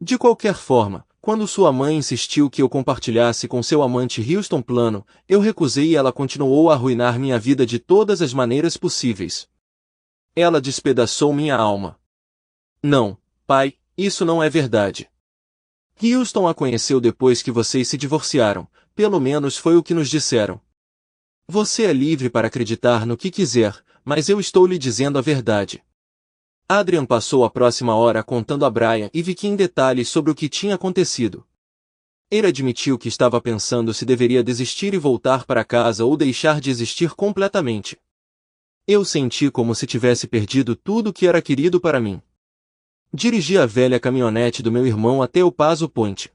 De qualquer forma, quando sua mãe insistiu que eu compartilhasse com seu amante Houston plano, eu recusei e ela continuou a arruinar minha vida de todas as maneiras possíveis. Ela despedaçou minha alma. Não, pai, isso não é verdade. Houston a conheceu depois que vocês se divorciaram, pelo menos foi o que nos disseram. Você é livre para acreditar no que quiser, mas eu estou lhe dizendo a verdade. Adrian passou a próxima hora contando a Brian e Vicky em detalhes sobre o que tinha acontecido. Ele admitiu que estava pensando se deveria desistir e voltar para casa ou deixar de existir completamente. Eu senti como se tivesse perdido tudo que era querido para mim. Dirigi a velha caminhonete do meu irmão até o Paso Point.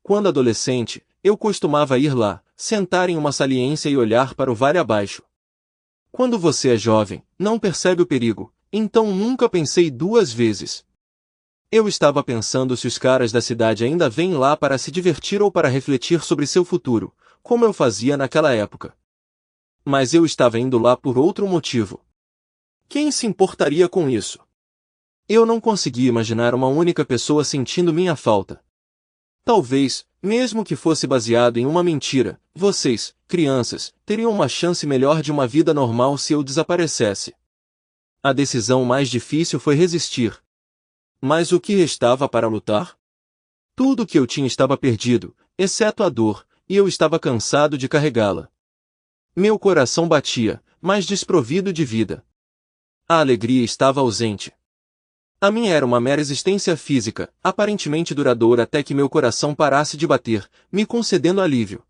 Quando adolescente, eu costumava ir lá, sentar em uma saliência e olhar para o vale abaixo. Quando você é jovem, não percebe o perigo, então nunca pensei 2 vezes. Eu estava pensando se os caras da cidade ainda vêm lá para se divertir ou para refletir sobre seu futuro, como eu fazia naquela época. Mas eu estava indo lá por outro motivo. Quem se importaria com isso? Eu não conseguia imaginar uma única pessoa sentindo minha falta. Talvez, mesmo que fosse baseado em uma mentira, vocês, crianças, teriam uma chance melhor de uma vida normal se eu desaparecesse. A decisão mais difícil foi resistir. Mas o que restava para lutar? Tudo que eu tinha estava perdido, exceto a dor, e eu estava cansado de carregá-la. Meu coração batia, mas desprovido de vida. A alegria estava ausente. A minha era uma mera existência física, aparentemente duradoura até que meu coração parasse de bater, me concedendo alívio.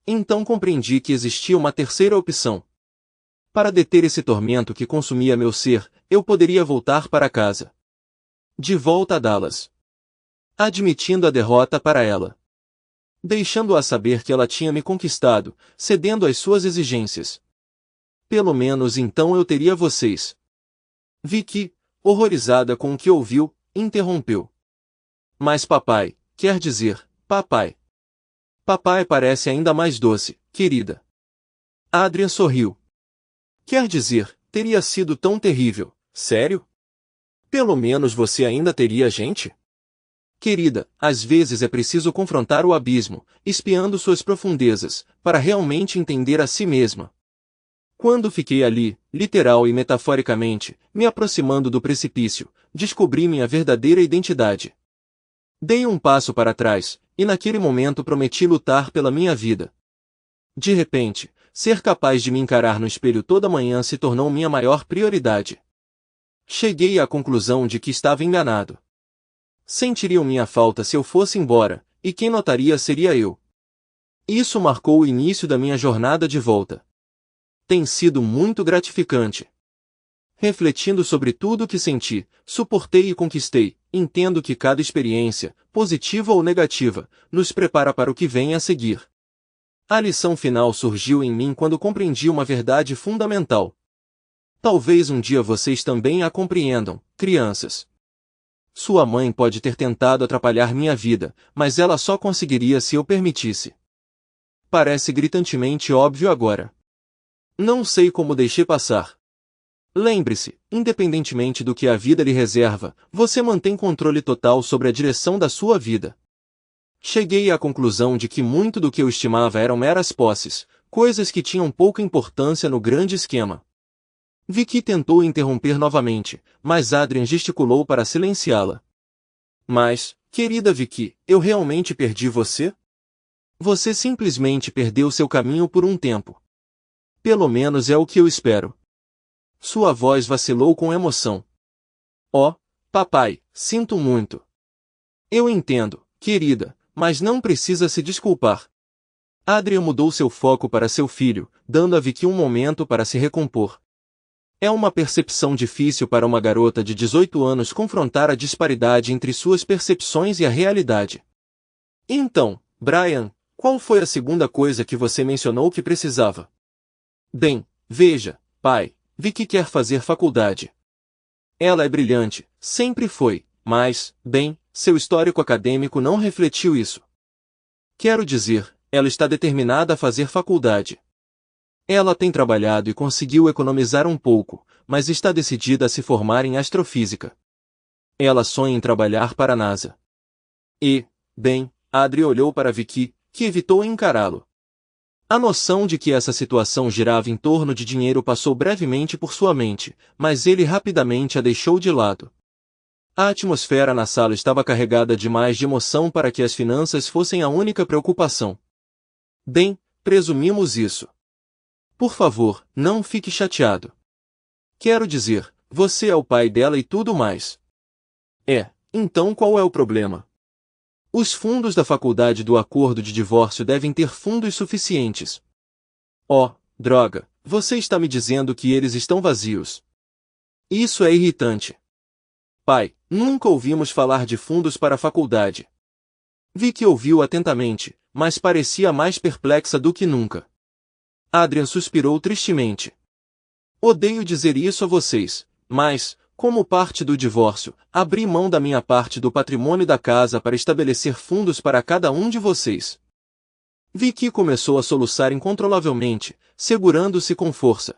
Então compreendi que existia uma terceira opção. Para deter esse tormento que consumia meu ser, eu poderia voltar para casa. De volta a Dallas. Admitindo a derrota para ela. Deixando-a saber que ela tinha me conquistado, cedendo às suas exigências. Pelo menos então eu teria vocês. Vicky, horrorizada com o que ouviu, interrompeu. Mas papai, quer dizer, papai. Papai parece ainda mais doce, querida. Adrian sorriu. Quer dizer, teria sido tão terrível, sério? Pelo menos você ainda teria gente? Querida, às vezes é preciso confrontar o abismo, espiando suas profundezas, para realmente entender a si mesma. Quando fiquei ali, literal e metaforicamente, me aproximando do precipício, descobri minha verdadeira identidade. Dei um passo para trás, e naquele momento prometi lutar pela minha vida. De repente, ser capaz de me encarar no espelho toda manhã se tornou minha maior prioridade. Cheguei à conclusão de que estava enganado. Sentiriam minha falta se eu fosse embora, e quem notaria seria eu. Isso marcou o início da minha jornada de volta. Tem sido muito gratificante. Refletindo sobre tudo o que senti, suportei e conquistei, entendo que cada experiência, positiva ou negativa, nos prepara para o que vem a seguir. A lição final surgiu em mim quando compreendi uma verdade fundamental. Talvez um dia vocês também a compreendam, crianças. Sua mãe pode ter tentado atrapalhar minha vida, mas ela só conseguiria se eu permitisse. Parece gritantemente óbvio agora. Não sei como deixei passar. Lembre-se, independentemente do que a vida lhe reserva, você mantém controle total sobre a direção da sua vida. Cheguei à conclusão de que muito do que eu estimava eram meras posses, coisas que tinham pouca importância no grande esquema. Vicky tentou interromper novamente, mas Adrian gesticulou para silenciá-la. Mas, querida Vicky, eu realmente perdi você? Você simplesmente perdeu seu caminho por um tempo. Pelo menos é o que eu espero. Sua voz vacilou com emoção. Oh, papai, sinto muito. Eu entendo, querida, mas não precisa se desculpar. Adrian mudou seu foco para seu filho, dando a Vicky um momento para se recompor. É uma percepção difícil para uma garota de 18 anos confrontar a disparidade entre suas percepções e a realidade. Então, Brian, qual foi a segunda coisa que você mencionou que precisava? Bem, veja, pai, Vicky quer fazer faculdade. Ela é brilhante, sempre foi, mas, bem, seu histórico acadêmico não refletiu isso. Quero dizer, ela está determinada a fazer faculdade. Ela tem trabalhado e conseguiu economizar um pouco, mas está decidida a se formar em astrofísica. Ela sonha em trabalhar para a NASA. E, bem, Adri olhou para Vicky, que evitou encará-lo. A noção de que essa situação girava em torno de dinheiro passou brevemente por sua mente, mas ele rapidamente a deixou de lado. A atmosfera na sala estava carregada demais de emoção para que as finanças fossem a única preocupação. Bem, presumimos isso. Por favor, não fique chateado. Quero dizer, você é o pai dela e tudo mais. Então qual é o problema? Os fundos da faculdade do acordo de divórcio devem ter fundos suficientes. Oh, droga, você está me dizendo que eles estão vazios. Isso é irritante. Pai, nunca ouvimos falar de fundos para a faculdade. Vicky ouviu atentamente, mas parecia mais perplexa do que nunca. Adrian suspirou tristemente. Odeio dizer isso a vocês, mas, como parte do divórcio, abri mão da minha parte do patrimônio da casa para estabelecer fundos para cada um de vocês. Vicky começou a soluçar incontrolavelmente, segurando-se com força.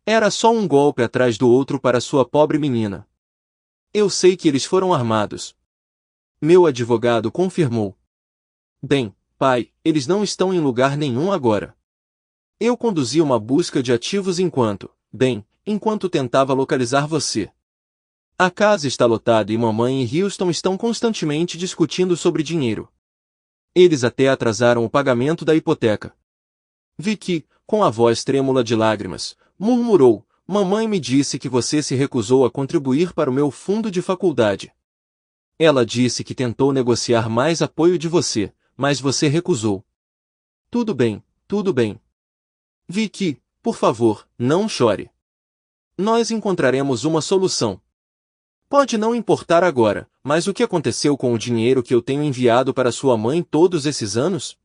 Era só um golpe atrás do outro para sua pobre menina. Eu sei que eles foram armados. Meu advogado confirmou. Bem, pai, eles não estão em lugar nenhum agora. Eu conduzi uma busca de ativos enquanto tentava localizar você. A casa está lotada e mamãe e Houston estão constantemente discutindo sobre dinheiro. Eles até atrasaram o pagamento da hipoteca. Vicky, com a voz trêmula de lágrimas, murmurou: mamãe me disse que você se recusou a contribuir para o meu fundo de faculdade. Ela disse que tentou negociar mais apoio de você, mas você recusou. Tudo bem, tudo bem. Vicky, por favor, não chore. Nós encontraremos uma solução. Pode não importar agora, mas o que aconteceu com o dinheiro que eu tenho enviado para sua mãe todos esses anos?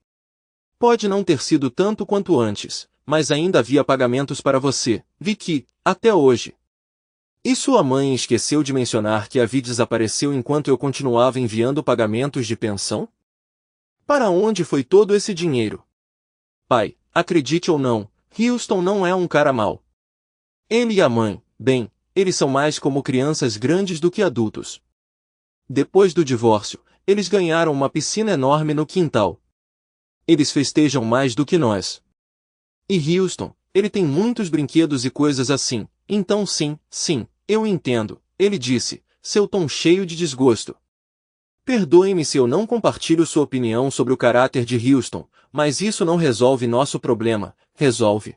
Pode não ter sido tanto quanto antes, mas ainda havia pagamentos para você, Vicky, até hoje. E sua mãe esqueceu de mencionar que a Vi desapareceu enquanto eu continuava enviando pagamentos de pensão? Para onde foi todo esse dinheiro? Pai, acredite ou não, Houston não é um cara mau. Ele e a mãe, bem, eles são mais como crianças grandes do que adultos. Depois do divórcio, eles ganharam uma piscina enorme no quintal. Eles festejam mais do que nós. E Houston, ele tem muitos brinquedos e coisas assim, então sim, eu entendo, ele disse, seu tom cheio de desgosto. Perdoe-me se eu não compartilho sua opinião sobre o caráter de Houston, mas isso não resolve nosso problema, resolve.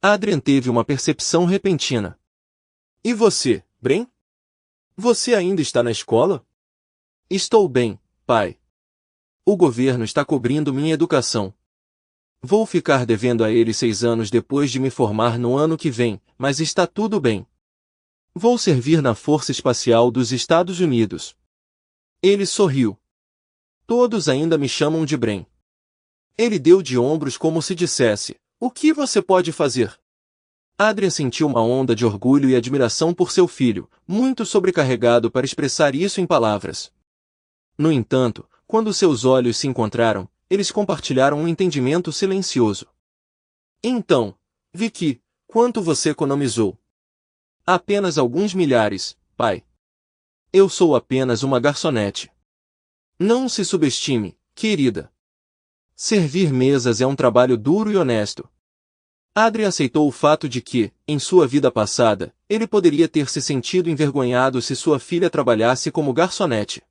Adrian teve uma percepção repentina. E você, Bren? Você ainda está na escola? Estou bem, pai. O governo está cobrindo minha educação. Vou ficar devendo a ele 6 anos depois de me formar no ano que vem, mas está tudo bem. Vou servir na Força Espacial dos Estados Unidos. Ele sorriu. Todos ainda me chamam de Bren. Ele deu de ombros como se dissesse, o que você pode fazer? Adrian sentiu uma onda de orgulho e admiração por seu filho, muito sobrecarregado para expressar isso em palavras. No entanto, quando seus olhos se encontraram, eles compartilharam um entendimento silencioso. Então, Vicky, quanto você economizou? Apenas alguns milhares, pai. Eu sou apenas uma garçonete. Não se subestime, querida. Servir mesas é um trabalho duro e honesto. Adrian aceitou o fato de que, em sua vida passada, ele poderia ter se sentido envergonhado se sua filha trabalhasse como garçonete.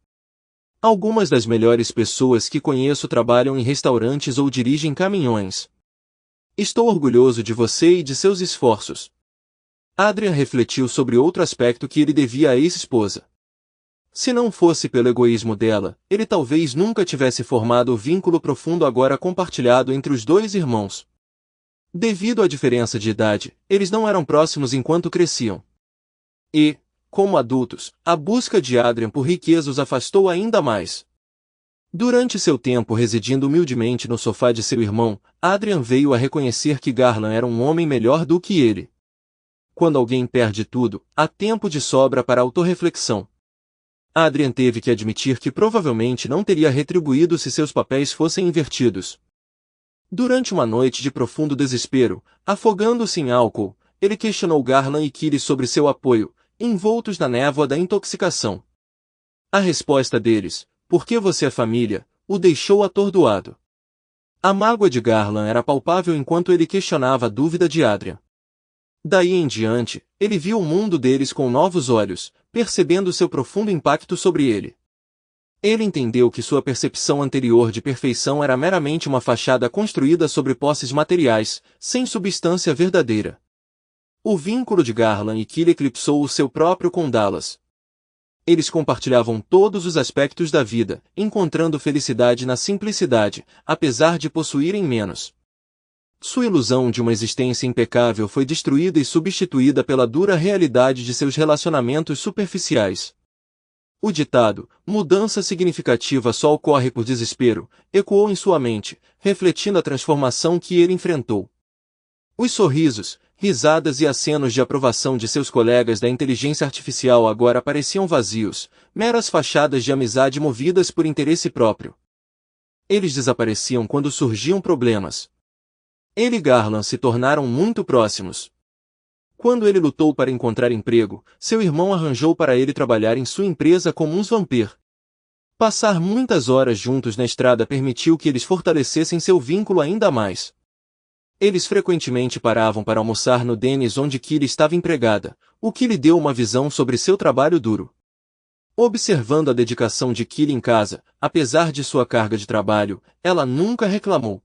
Algumas das melhores pessoas que conheço trabalham em restaurantes ou dirigem caminhões. Estou orgulhoso de você e de seus esforços. Adrian refletiu sobre outro aspecto que ele devia à ex-esposa. Se não fosse pelo egoísmo dela, ele talvez nunca tivesse formado o vínculo profundo agora compartilhado entre os dois irmãos. Devido à diferença de idade, eles não eram próximos enquanto cresciam. E, como adultos, a busca de Adrian por riqueza os afastou ainda mais. Durante seu tempo residindo humildemente no sofá de seu irmão, Adrian veio a reconhecer que Garland era um homem melhor do que ele. Quando alguém perde tudo, há tempo de sobra para autorreflexão. Adrian teve que admitir que provavelmente não teria retribuído se seus papéis fossem invertidos. Durante uma noite de profundo desespero, afogando-se em álcool, ele questionou Garland e Kiri sobre seu apoio, envoltos na névoa da intoxicação. A resposta deles, por que você é família, o deixou atordoado. A mágoa de Garland era palpável enquanto ele questionava a dúvida de Adrian. Daí em diante, ele viu o mundo deles com novos olhos, percebendo seu profundo impacto sobre ele. Ele entendeu que sua percepção anterior de perfeição era meramente uma fachada construída sobre posses materiais, sem substância verdadeira. O vínculo de Garland e Kiri eclipsou o seu próprio com Dallas. Eles compartilhavam todos os aspectos da vida, encontrando felicidade na simplicidade, apesar de possuírem menos. Sua ilusão de uma existência impecável foi destruída e substituída pela dura realidade de seus relacionamentos superficiais. O ditado, mudança significativa só ocorre por desespero, ecoou em sua mente, refletindo a transformação que ele enfrentou. Os sorrisos, risadas e acenos de aprovação de seus colegas da inteligência artificial agora pareciam vazios, meras fachadas de amizade movidas por interesse próprio. Eles desapareciam quando surgiam problemas. Ele e Garland se tornaram muito próximos. Quando ele lutou para encontrar emprego, seu irmão arranjou para ele trabalhar em sua empresa como um vampiro. Passar muitas horas juntos na estrada permitiu que eles fortalecessem seu vínculo ainda mais. Eles frequentemente paravam para almoçar no Denny's onde Kylie estava empregada, o que lhe deu uma visão sobre seu trabalho duro. Observando a dedicação de Kylie em casa, apesar de sua carga de trabalho, ela nunca reclamou.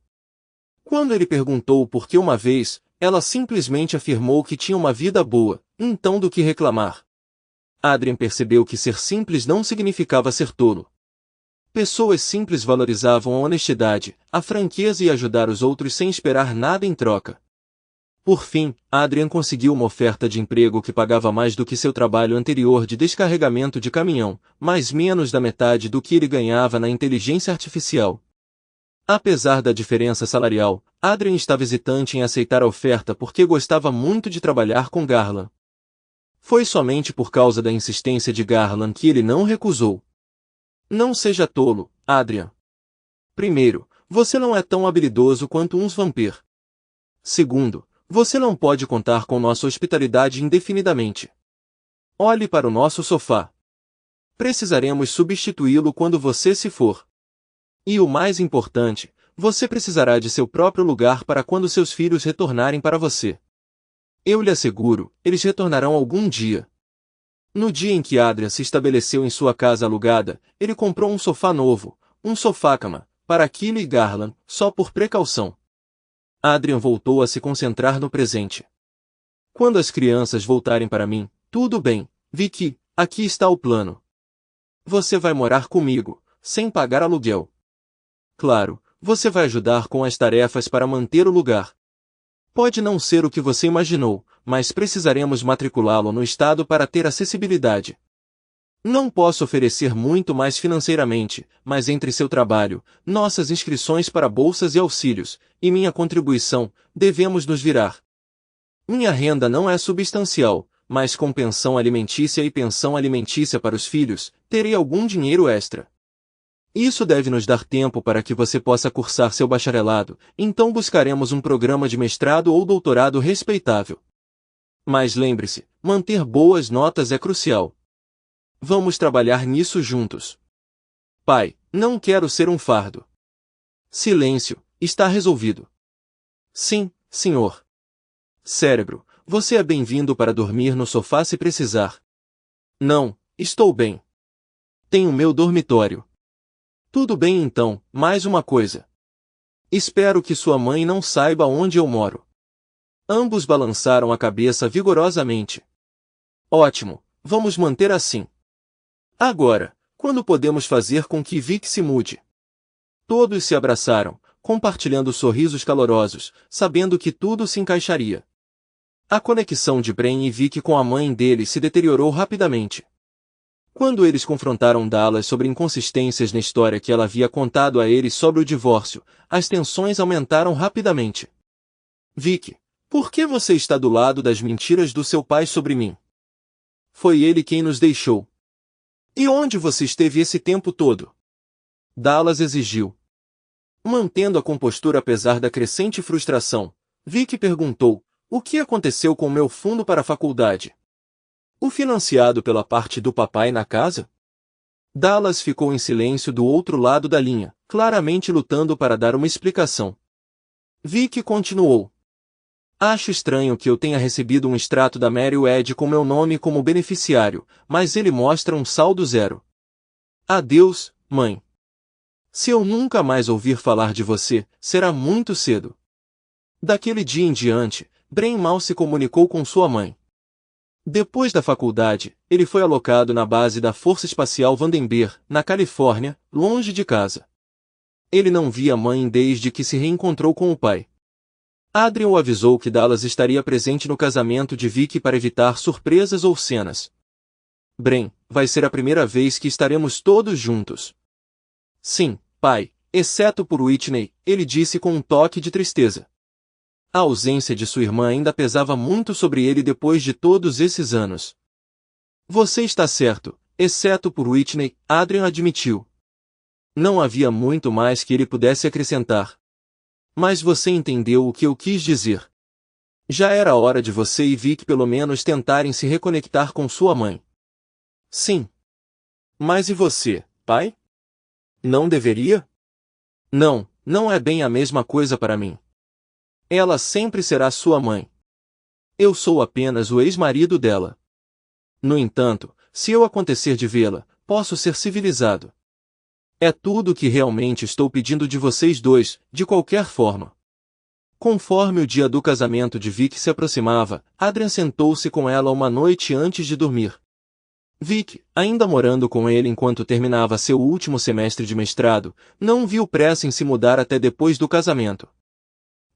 Quando ele perguntou por que uma vez, ela simplesmente afirmou que tinha uma vida boa, então do que reclamar. Adrian percebeu que ser simples não significava ser tolo. Pessoas simples valorizavam a honestidade, a franqueza e ajudar os outros sem esperar nada em troca. Por fim, Adrian conseguiu uma oferta de emprego que pagava mais do que seu trabalho anterior de descarregamento de caminhão, mas menos da metade do que ele ganhava na inteligência artificial. Apesar da diferença salarial, Adrian estava hesitante em aceitar a oferta porque gostava muito de trabalhar com Garland. Foi somente por causa da insistência de Garland que ele não recusou. Não seja tolo, Adrian. Primeiro, você não é tão habilidoso quanto uns vampiros. Segundo, você não pode contar com nossa hospitalidade indefinidamente. Olhe para o nosso sofá. Precisaremos substituí-lo quando você se for. E o mais importante, você precisará de seu próprio lugar para quando seus filhos retornarem para você. Eu lhe asseguro, eles retornarão algum dia. No dia em que Adrian se estabeleceu em sua casa alugada, ele comprou um sofá novo, um sofá-cama, para Kylie e Garland, só por precaução. Adrian voltou a se concentrar no presente. Quando as crianças voltarem para mim, tudo bem, Vicky, aqui está o plano. Você vai morar comigo, sem pagar aluguel. Claro, você vai ajudar com as tarefas para manter o lugar. Pode não ser o que você imaginou, mas precisaremos matriculá-lo no estado para ter acessibilidade. Não posso oferecer muito mais financeiramente, mas entre seu trabalho, nossas inscrições para bolsas e auxílios, e minha contribuição, devemos nos virar. Minha renda não é substancial, mas com pensão alimentícia e pensão alimentícia para os filhos, terei algum dinheiro extra. Isso deve nos dar tempo para que você possa cursar seu bacharelado, então buscaremos um programa de mestrado ou doutorado respeitável. Mas lembre-se, manter boas notas é crucial. Vamos trabalhar nisso juntos. Pai, não quero ser um fardo. Silêncio, está resolvido. Sim, senhor. Cérebro, você é bem-vindo para dormir no sofá se precisar. Não, estou bem. Tenho meu dormitório. Tudo bem então, mais uma coisa. Espero que sua mãe não saiba onde eu moro. Ambos balançaram a cabeça vigorosamente. Ótimo, vamos manter assim. Agora, quando podemos fazer com que Vic se mude? Todos se abraçaram, compartilhando sorrisos calorosos, sabendo que tudo se encaixaria. A conexão de Bren e Vic com a mãe dele se deteriorou rapidamente. Quando eles confrontaram Dallas sobre inconsistências na história que ela havia contado a eles sobre o divórcio, as tensões aumentaram rapidamente. Vic, por que você está do lado das mentiras do seu pai sobre mim? Foi ele quem nos deixou. E onde você esteve esse tempo todo? Dallas exigiu. Mantendo a compostura apesar da crescente frustração, Vic perguntou, o que aconteceu com meu fundo para a faculdade? O financiado pela parte do papai na casa? Dallas ficou em silêncio do outro lado da linha, claramente lutando para dar uma explicação. Vic continuou. Acho estranho que eu tenha recebido um extrato da Meriwether com meu nome como beneficiário, mas ele mostra um saldo zero. Adeus, mãe. Se eu nunca mais ouvir falar de você, será muito cedo. Daquele dia em diante, Bren mal se comunicou com sua mãe. Depois da faculdade, ele foi alocado na base da Força Espacial Vandenberg, na Califórnia, longe de casa. Ele não via a mãe desde que se reencontrou com o pai. Adrian o avisou que Dallas estaria presente no casamento de Vicky para evitar surpresas ou cenas. Bren, vai ser a primeira vez que estaremos todos juntos. Sim, pai, exceto por Whitney, ele disse com um toque de tristeza. A ausência de sua irmã ainda pesava muito sobre ele depois de todos esses anos. Você está certo, exceto por Whitney, Adrian admitiu. Não havia muito mais que ele pudesse acrescentar. Mas você entendeu o que eu quis dizer. Já era hora de você e Vic pelo menos tentarem se reconectar com sua mãe. Sim. Mas e você, pai? Não deveria? Não, não é bem a mesma coisa para mim. Ela sempre será sua mãe. Eu sou apenas o ex-marido dela. No entanto, se eu acontecer de vê-la, posso ser civilizado. É tudo o que realmente estou pedindo de vocês dois, de qualquer forma. Conforme o dia do casamento de Vic se aproximava, Adrian sentou-se com ela uma noite antes de dormir. Vic, ainda morando com ele enquanto terminava seu último semestre de mestrado, não viu pressa em se mudar até depois do casamento.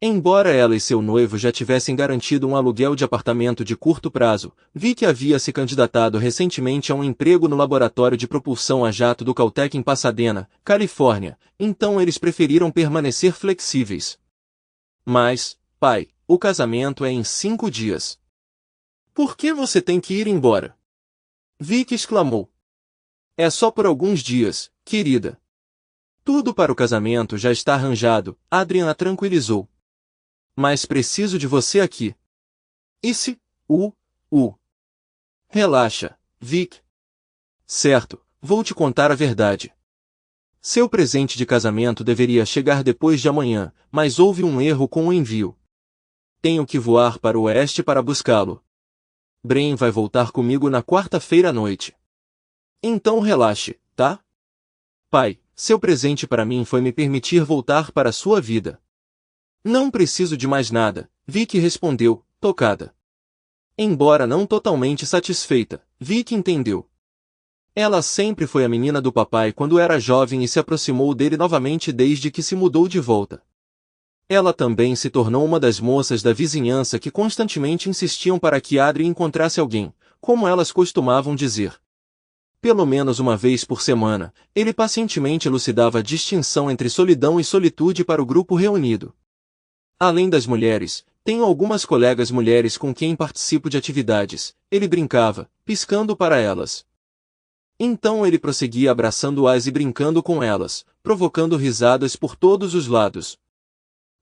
Embora ela e seu noivo já tivessem garantido um aluguel de apartamento de curto prazo, Vic havia se candidatado recentemente a um emprego no laboratório de propulsão a jato do Caltech em Pasadena, Califórnia, então eles preferiram permanecer flexíveis. Mas, pai, o casamento é em 5 dias. Por que você tem que ir embora? Vic exclamou. É só por alguns dias, querida. Tudo para o casamento já está arranjado, Adrian a tranquilizou. Mas preciso de você aqui. E se? Relaxa, Vic. Certo, vou te contar a verdade. Seu presente de casamento deveria chegar depois de amanhã, mas houve um erro com o envio. Tenho que voar para o oeste para buscá-lo. Bren vai voltar comigo na quarta-feira à noite. Então relaxe, tá? Pai, seu presente para mim foi me permitir voltar para a sua vida. Não preciso de mais nada, Vic respondeu, tocada. Embora não totalmente satisfeita, Vic entendeu. Ela sempre foi a menina do papai quando era jovem e se aproximou dele novamente desde que se mudou de volta. Ela também se tornou uma das moças da vizinhança que constantemente insistiam para que Adrien encontrasse alguém, como elas costumavam dizer. Pelo menos uma vez por semana, ele pacientemente elucidava a distinção entre solidão e solitude para o grupo reunido. Além das mulheres, tenho algumas colegas mulheres com quem participo de atividades, ele brincava, piscando para elas. Então ele prosseguia abraçando-as e brincando com elas, provocando risadas por todos os lados.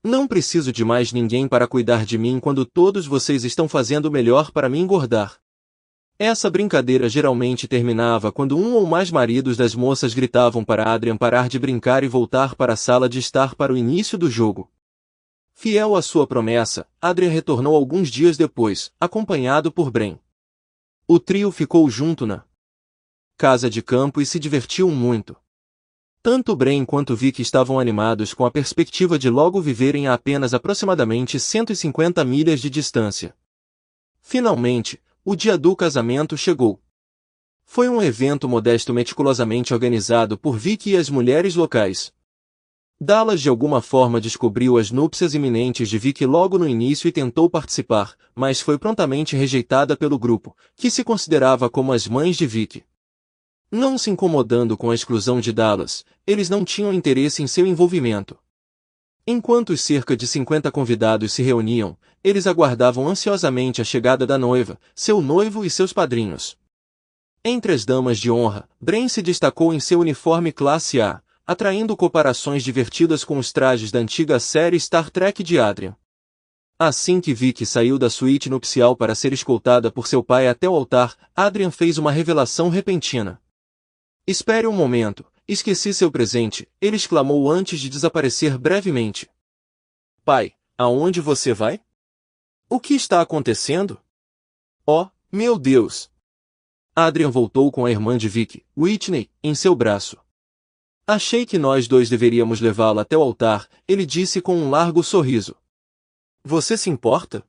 Não preciso de mais ninguém para cuidar de mim quando todos vocês estão fazendo o melhor para me engordar. Essa brincadeira geralmente terminava quando um ou mais maridos das moças gritavam para Adrian parar de brincar e voltar para a sala de estar para o início do jogo. Fiel à sua promessa, Adrian retornou alguns dias depois, acompanhado por Bren. O trio ficou junto na casa de campo e se divertiu muito. Tanto Bren quanto Vic estavam animados com a perspectiva de logo viverem a apenas aproximadamente 150 milhas de distância. Finalmente, o dia do casamento chegou. Foi um evento modesto meticulosamente organizado por Vic e as mulheres locais. Dallas de alguma forma descobriu as núpcias iminentes de Vic logo no início e tentou participar, mas foi prontamente rejeitada pelo grupo, que se considerava como as mães de Vic. Não se incomodando com a exclusão de Dallas, eles não tinham interesse em seu envolvimento. Enquanto os cerca de 50 convidados se reuniam, eles aguardavam ansiosamente a chegada da noiva, seu noivo e seus padrinhos. Entre as damas de honra, Bren se destacou em seu uniforme classe A, atraindo comparações divertidas com os trajes da antiga série Star Trek de Adrian. Assim que Vic saiu da suíte nupcial para ser escoltada por seu pai até o altar, Adrian fez uma revelação repentina. Espere um momento, esqueci seu presente, ele exclamou antes de desaparecer brevemente. Pai, aonde você vai? O que está acontecendo? Oh, meu Deus! Adrian voltou com a irmã de Vic, Whitney, em seu braço. Achei que nós dois deveríamos levá-la até o altar, ele disse com um largo sorriso. Você se importa?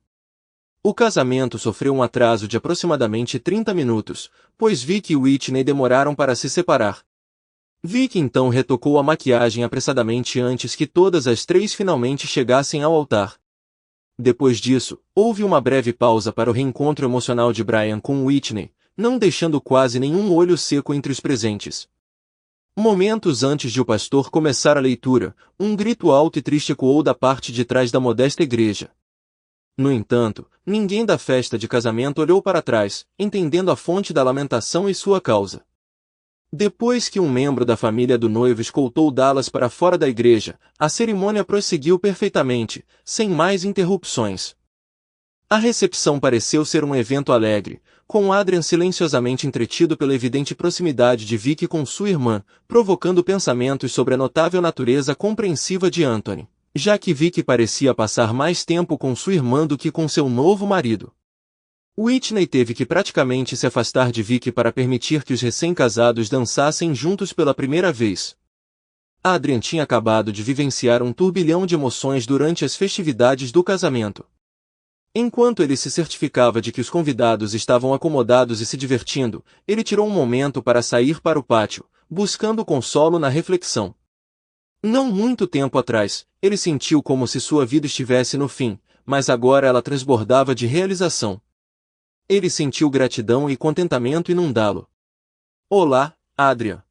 O casamento sofreu um atraso de aproximadamente 30 minutos, pois Vic e Whitney demoraram para se separar. Vic então retocou a maquiagem apressadamente antes que todas as três finalmente chegassem ao altar. Depois disso, houve uma breve pausa para o reencontro emocional de Brian com Whitney, não deixando quase nenhum olho seco entre os presentes. Momentos antes de o pastor começar a leitura, um grito alto e triste ecoou da parte de trás da modesta igreja. No entanto, ninguém da festa de casamento olhou para trás, entendendo a fonte da lamentação e sua causa. Depois que um membro da família do noivo escoltou Dallas para fora da igreja, a cerimônia prosseguiu perfeitamente, sem mais interrupções. A recepção pareceu ser um evento alegre, com Adrian silenciosamente entretido pela evidente proximidade de Vicky com sua irmã, provocando pensamentos sobre a notável natureza compreensiva de Anthony, já que Vicky parecia passar mais tempo com sua irmã do que com seu novo marido. Whitney teve que praticamente se afastar de Vicky para permitir que os recém-casados dançassem juntos pela primeira vez. Adrian tinha acabado de vivenciar um turbilhão de emoções durante as festividades do casamento. Enquanto ele se certificava de que os convidados estavam acomodados e se divertindo, ele tirou um momento para sair para o pátio, buscando consolo na reflexão. Não muito tempo atrás, ele sentiu como se sua vida estivesse no fim, mas agora ela transbordava de realização. Ele sentiu gratidão e contentamento inundá-lo. Olá, Adrian.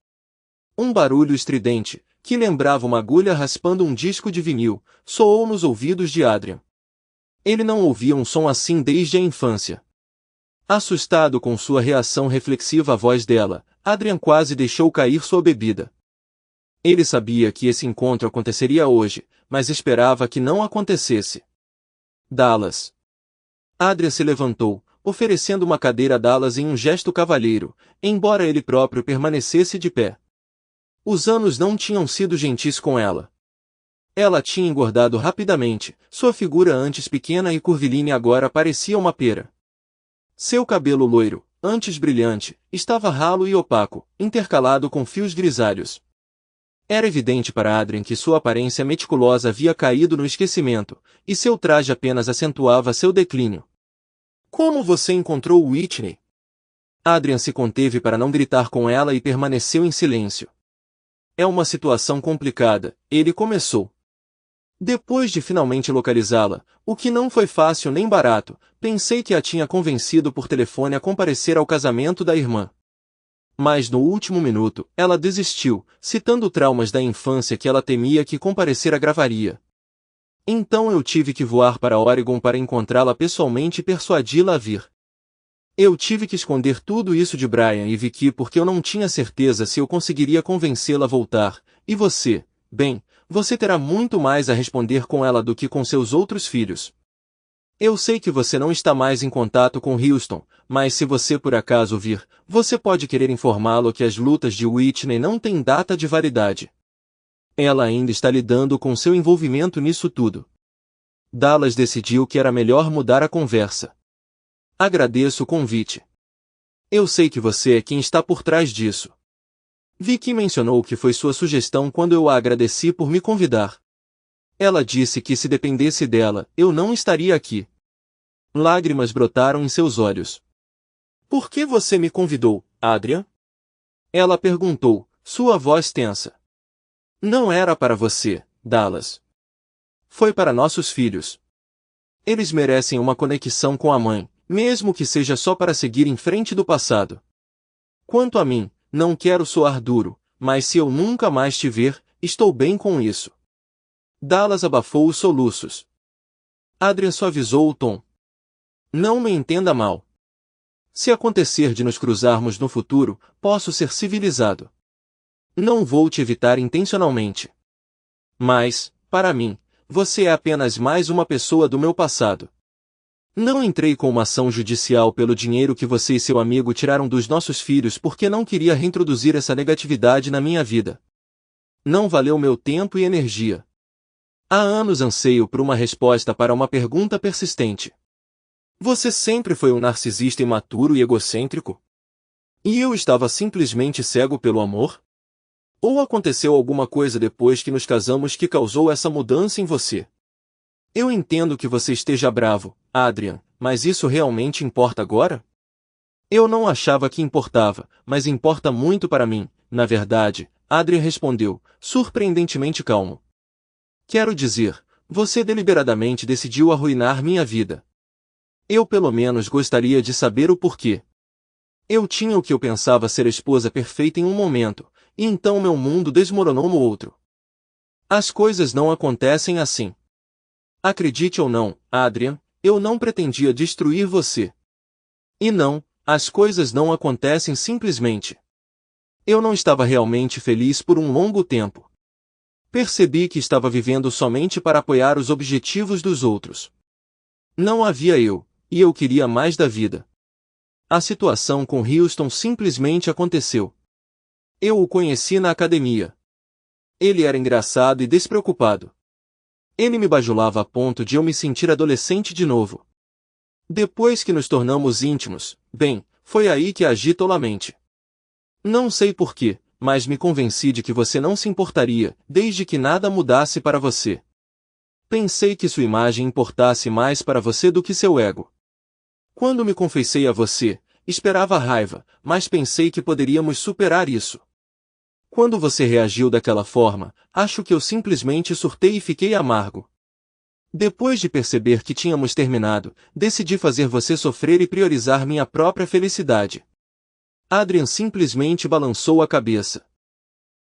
Um barulho estridente, que lembrava uma agulha raspando um disco de vinil, soou nos ouvidos de Adrian. Ele não ouvia um som assim desde a infância. Assustado com sua reação reflexiva à voz dela, Adrian quase deixou cair sua bebida. Ele sabia que esse encontro aconteceria hoje, mas esperava que não acontecesse. Dallas. Adrian se levantou, oferecendo uma cadeira a Dallas em um gesto cavalheiro, embora ele próprio permanecesse de pé. Os anos não tinham sido gentis com ela. Ela tinha engordado rapidamente, sua figura antes pequena e curvilínea agora parecia uma pera. Seu cabelo loiro, antes brilhante, estava ralo e opaco, intercalado com fios grisalhos. Era evidente para Adrian que sua aparência meticulosa havia caído no esquecimento, e seu traje apenas acentuava seu declínio. Como você encontrou Whitney? Adrian se conteve para não gritar com ela e permaneceu em silêncio. É uma situação complicada, ele começou. Depois de finalmente localizá-la, o que não foi fácil nem barato, pensei que a tinha convencido por telefone a comparecer ao casamento da irmã. Mas no último minuto, ela desistiu, citando traumas da infância que ela temia que comparecer agravaria. Então eu tive que voar para Oregon para encontrá-la pessoalmente e persuadi-la a vir. Eu tive que esconder tudo isso de Brian e Vicky porque eu não tinha certeza se eu conseguiria convencê-la a voltar, e você, bem, você terá muito mais a responder com ela do que com seus outros filhos. Eu sei que você não está mais em contato com Houston, mas se você por acaso vir, você pode querer informá-lo que as lutas de Whitney não têm data de validade. Ela ainda está lidando com seu envolvimento nisso tudo. Dallas decidiu que era melhor mudar a conversa. Agradeço o convite. Eu sei que você é quem está por trás disso. Vicky mencionou que foi sua sugestão quando eu a agradeci por me convidar. Ela disse que se dependesse dela, eu não estaria aqui. Lágrimas brotaram em seus olhos. Por que você me convidou, Adrian? Ela perguntou, sua voz tensa. Não era para você, Dallas. Foi para nossos filhos. Eles merecem uma conexão com a mãe, mesmo que seja só para seguir em frente do passado. Quanto a mim, não quero soar duro, mas se eu nunca mais te ver, estou bem com isso. Dallas abafou os soluços. Adrian suavizou o tom. Não me entenda mal. Se acontecer de nos cruzarmos no futuro, posso ser civilizado. Não vou te evitar intencionalmente. Mas, para mim, você é apenas mais uma pessoa do meu passado. Não entrei com uma ação judicial pelo dinheiro que você e seu amigo tiraram dos nossos filhos porque não queria reintroduzir essa negatividade na minha vida. Não valeu meu tempo e energia. Há anos anseio por uma resposta para uma pergunta persistente. Você sempre foi um narcisista imaturo e egocêntrico? E eu estava simplesmente cego pelo amor? Ou aconteceu alguma coisa depois que nos casamos que causou essa mudança em você? Eu entendo que você esteja bravo, Adrian, mas isso realmente importa agora? Eu não achava que importava, mas importa muito para mim, na verdade, Adrian respondeu, surpreendentemente calmo. Quero dizer, você deliberadamente decidiu arruinar minha vida. Eu pelo menos gostaria de saber o porquê. Eu tinha o que eu pensava ser a esposa perfeita em um momento, e então meu mundo desmoronou no outro. As coisas não acontecem assim. Acredite ou não, Adrian, eu não pretendia destruir você. E não, as coisas não acontecem simplesmente. Eu não estava realmente feliz por um longo tempo. Percebi que estava vivendo somente para apoiar os objetivos dos outros. Não havia eu, e eu queria mais da vida. A situação com Houston simplesmente aconteceu. Eu o conheci na academia. Ele era engraçado e despreocupado. Ele me bajulava a ponto de eu me sentir adolescente de novo. Depois que nos tornamos íntimos, bem, foi aí que agi tolamente. Não sei porquê, mas me convenci de que você não se importaria, desde que nada mudasse para você. Pensei que sua imagem importasse mais para você do que seu ego. Quando me confessei a você, esperava raiva, mas pensei que poderíamos superar isso. Quando você reagiu daquela forma, acho que eu simplesmente surtei e fiquei amargo. Depois de perceber que tínhamos terminado, decidi fazer você sofrer e priorizar minha própria felicidade. Adrian simplesmente balançou a cabeça.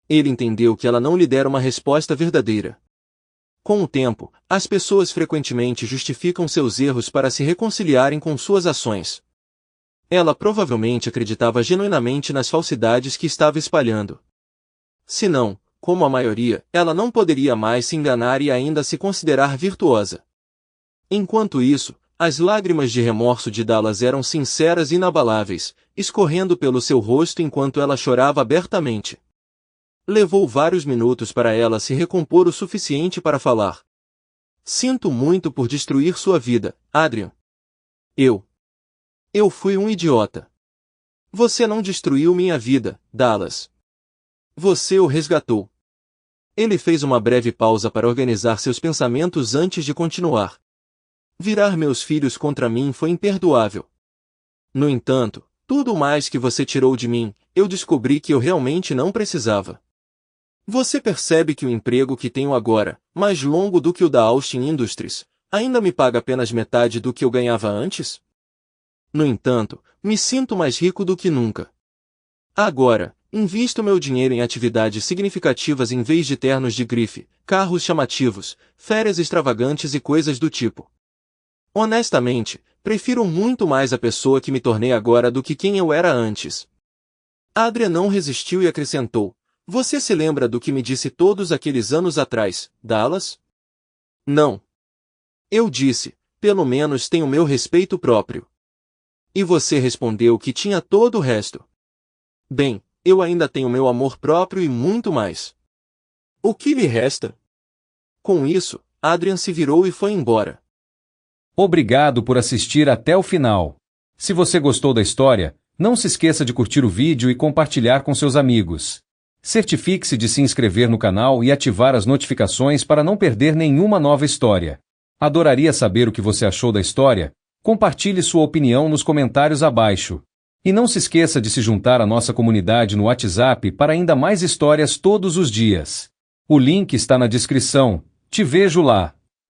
Ele entendeu que ela não lhe dera uma resposta verdadeira. Com o tempo, as pessoas frequentemente justificam seus erros para se reconciliarem com suas ações. Ela provavelmente acreditava genuinamente nas falsidades que estava espalhando. Se não, como a maioria, ela não poderia mais se enganar e ainda se considerar virtuosa. Enquanto isso, as lágrimas de remorso de Dallas eram sinceras e inabaláveis, escorrendo pelo seu rosto enquanto ela chorava abertamente. Levou vários minutos para ela se recompor o suficiente para falar. Sinto muito por destruir sua vida, Adrian. Eu fui um idiota. Você não destruiu minha vida, Dallas. Você o resgatou. Ele fez uma breve pausa para organizar seus pensamentos antes de continuar. Virar meus filhos contra mim foi imperdoável. No entanto, tudo mais que você tirou de mim, eu descobri que eu realmente não precisava. Você percebe que o emprego que tenho agora, mais longo do que o da Austin Industries, ainda me paga apenas metade do que eu ganhava antes? No entanto, me sinto mais rico do que nunca. Agora, invisto meu dinheiro em atividades significativas em vez de ternos de grife, carros chamativos, férias extravagantes e coisas do tipo. Honestamente, prefiro muito mais a pessoa que me tornei agora do que quem eu era antes. Adrian não resistiu e acrescentou. Você se lembra do que me disse todos aqueles anos atrás, Dallas? Não. Eu disse, pelo menos tenho meu respeito próprio. E você respondeu que tinha todo o resto. Bem, eu ainda tenho meu amor próprio e muito mais. O que lhe resta? Com isso, Adrian se virou e foi embora. Obrigado por assistir até o final. Se você gostou da história, não se esqueça de curtir o vídeo e compartilhar com seus amigos. Certifique-se de se inscrever no canal e ativar as notificações para não perder nenhuma nova história. Adoraria saber o que você achou da história. Compartilhe sua opinião nos comentários abaixo. E não se esqueça de se juntar à nossa comunidade no WhatsApp para ainda mais histórias todos os dias. O link está na descrição. Te vejo lá.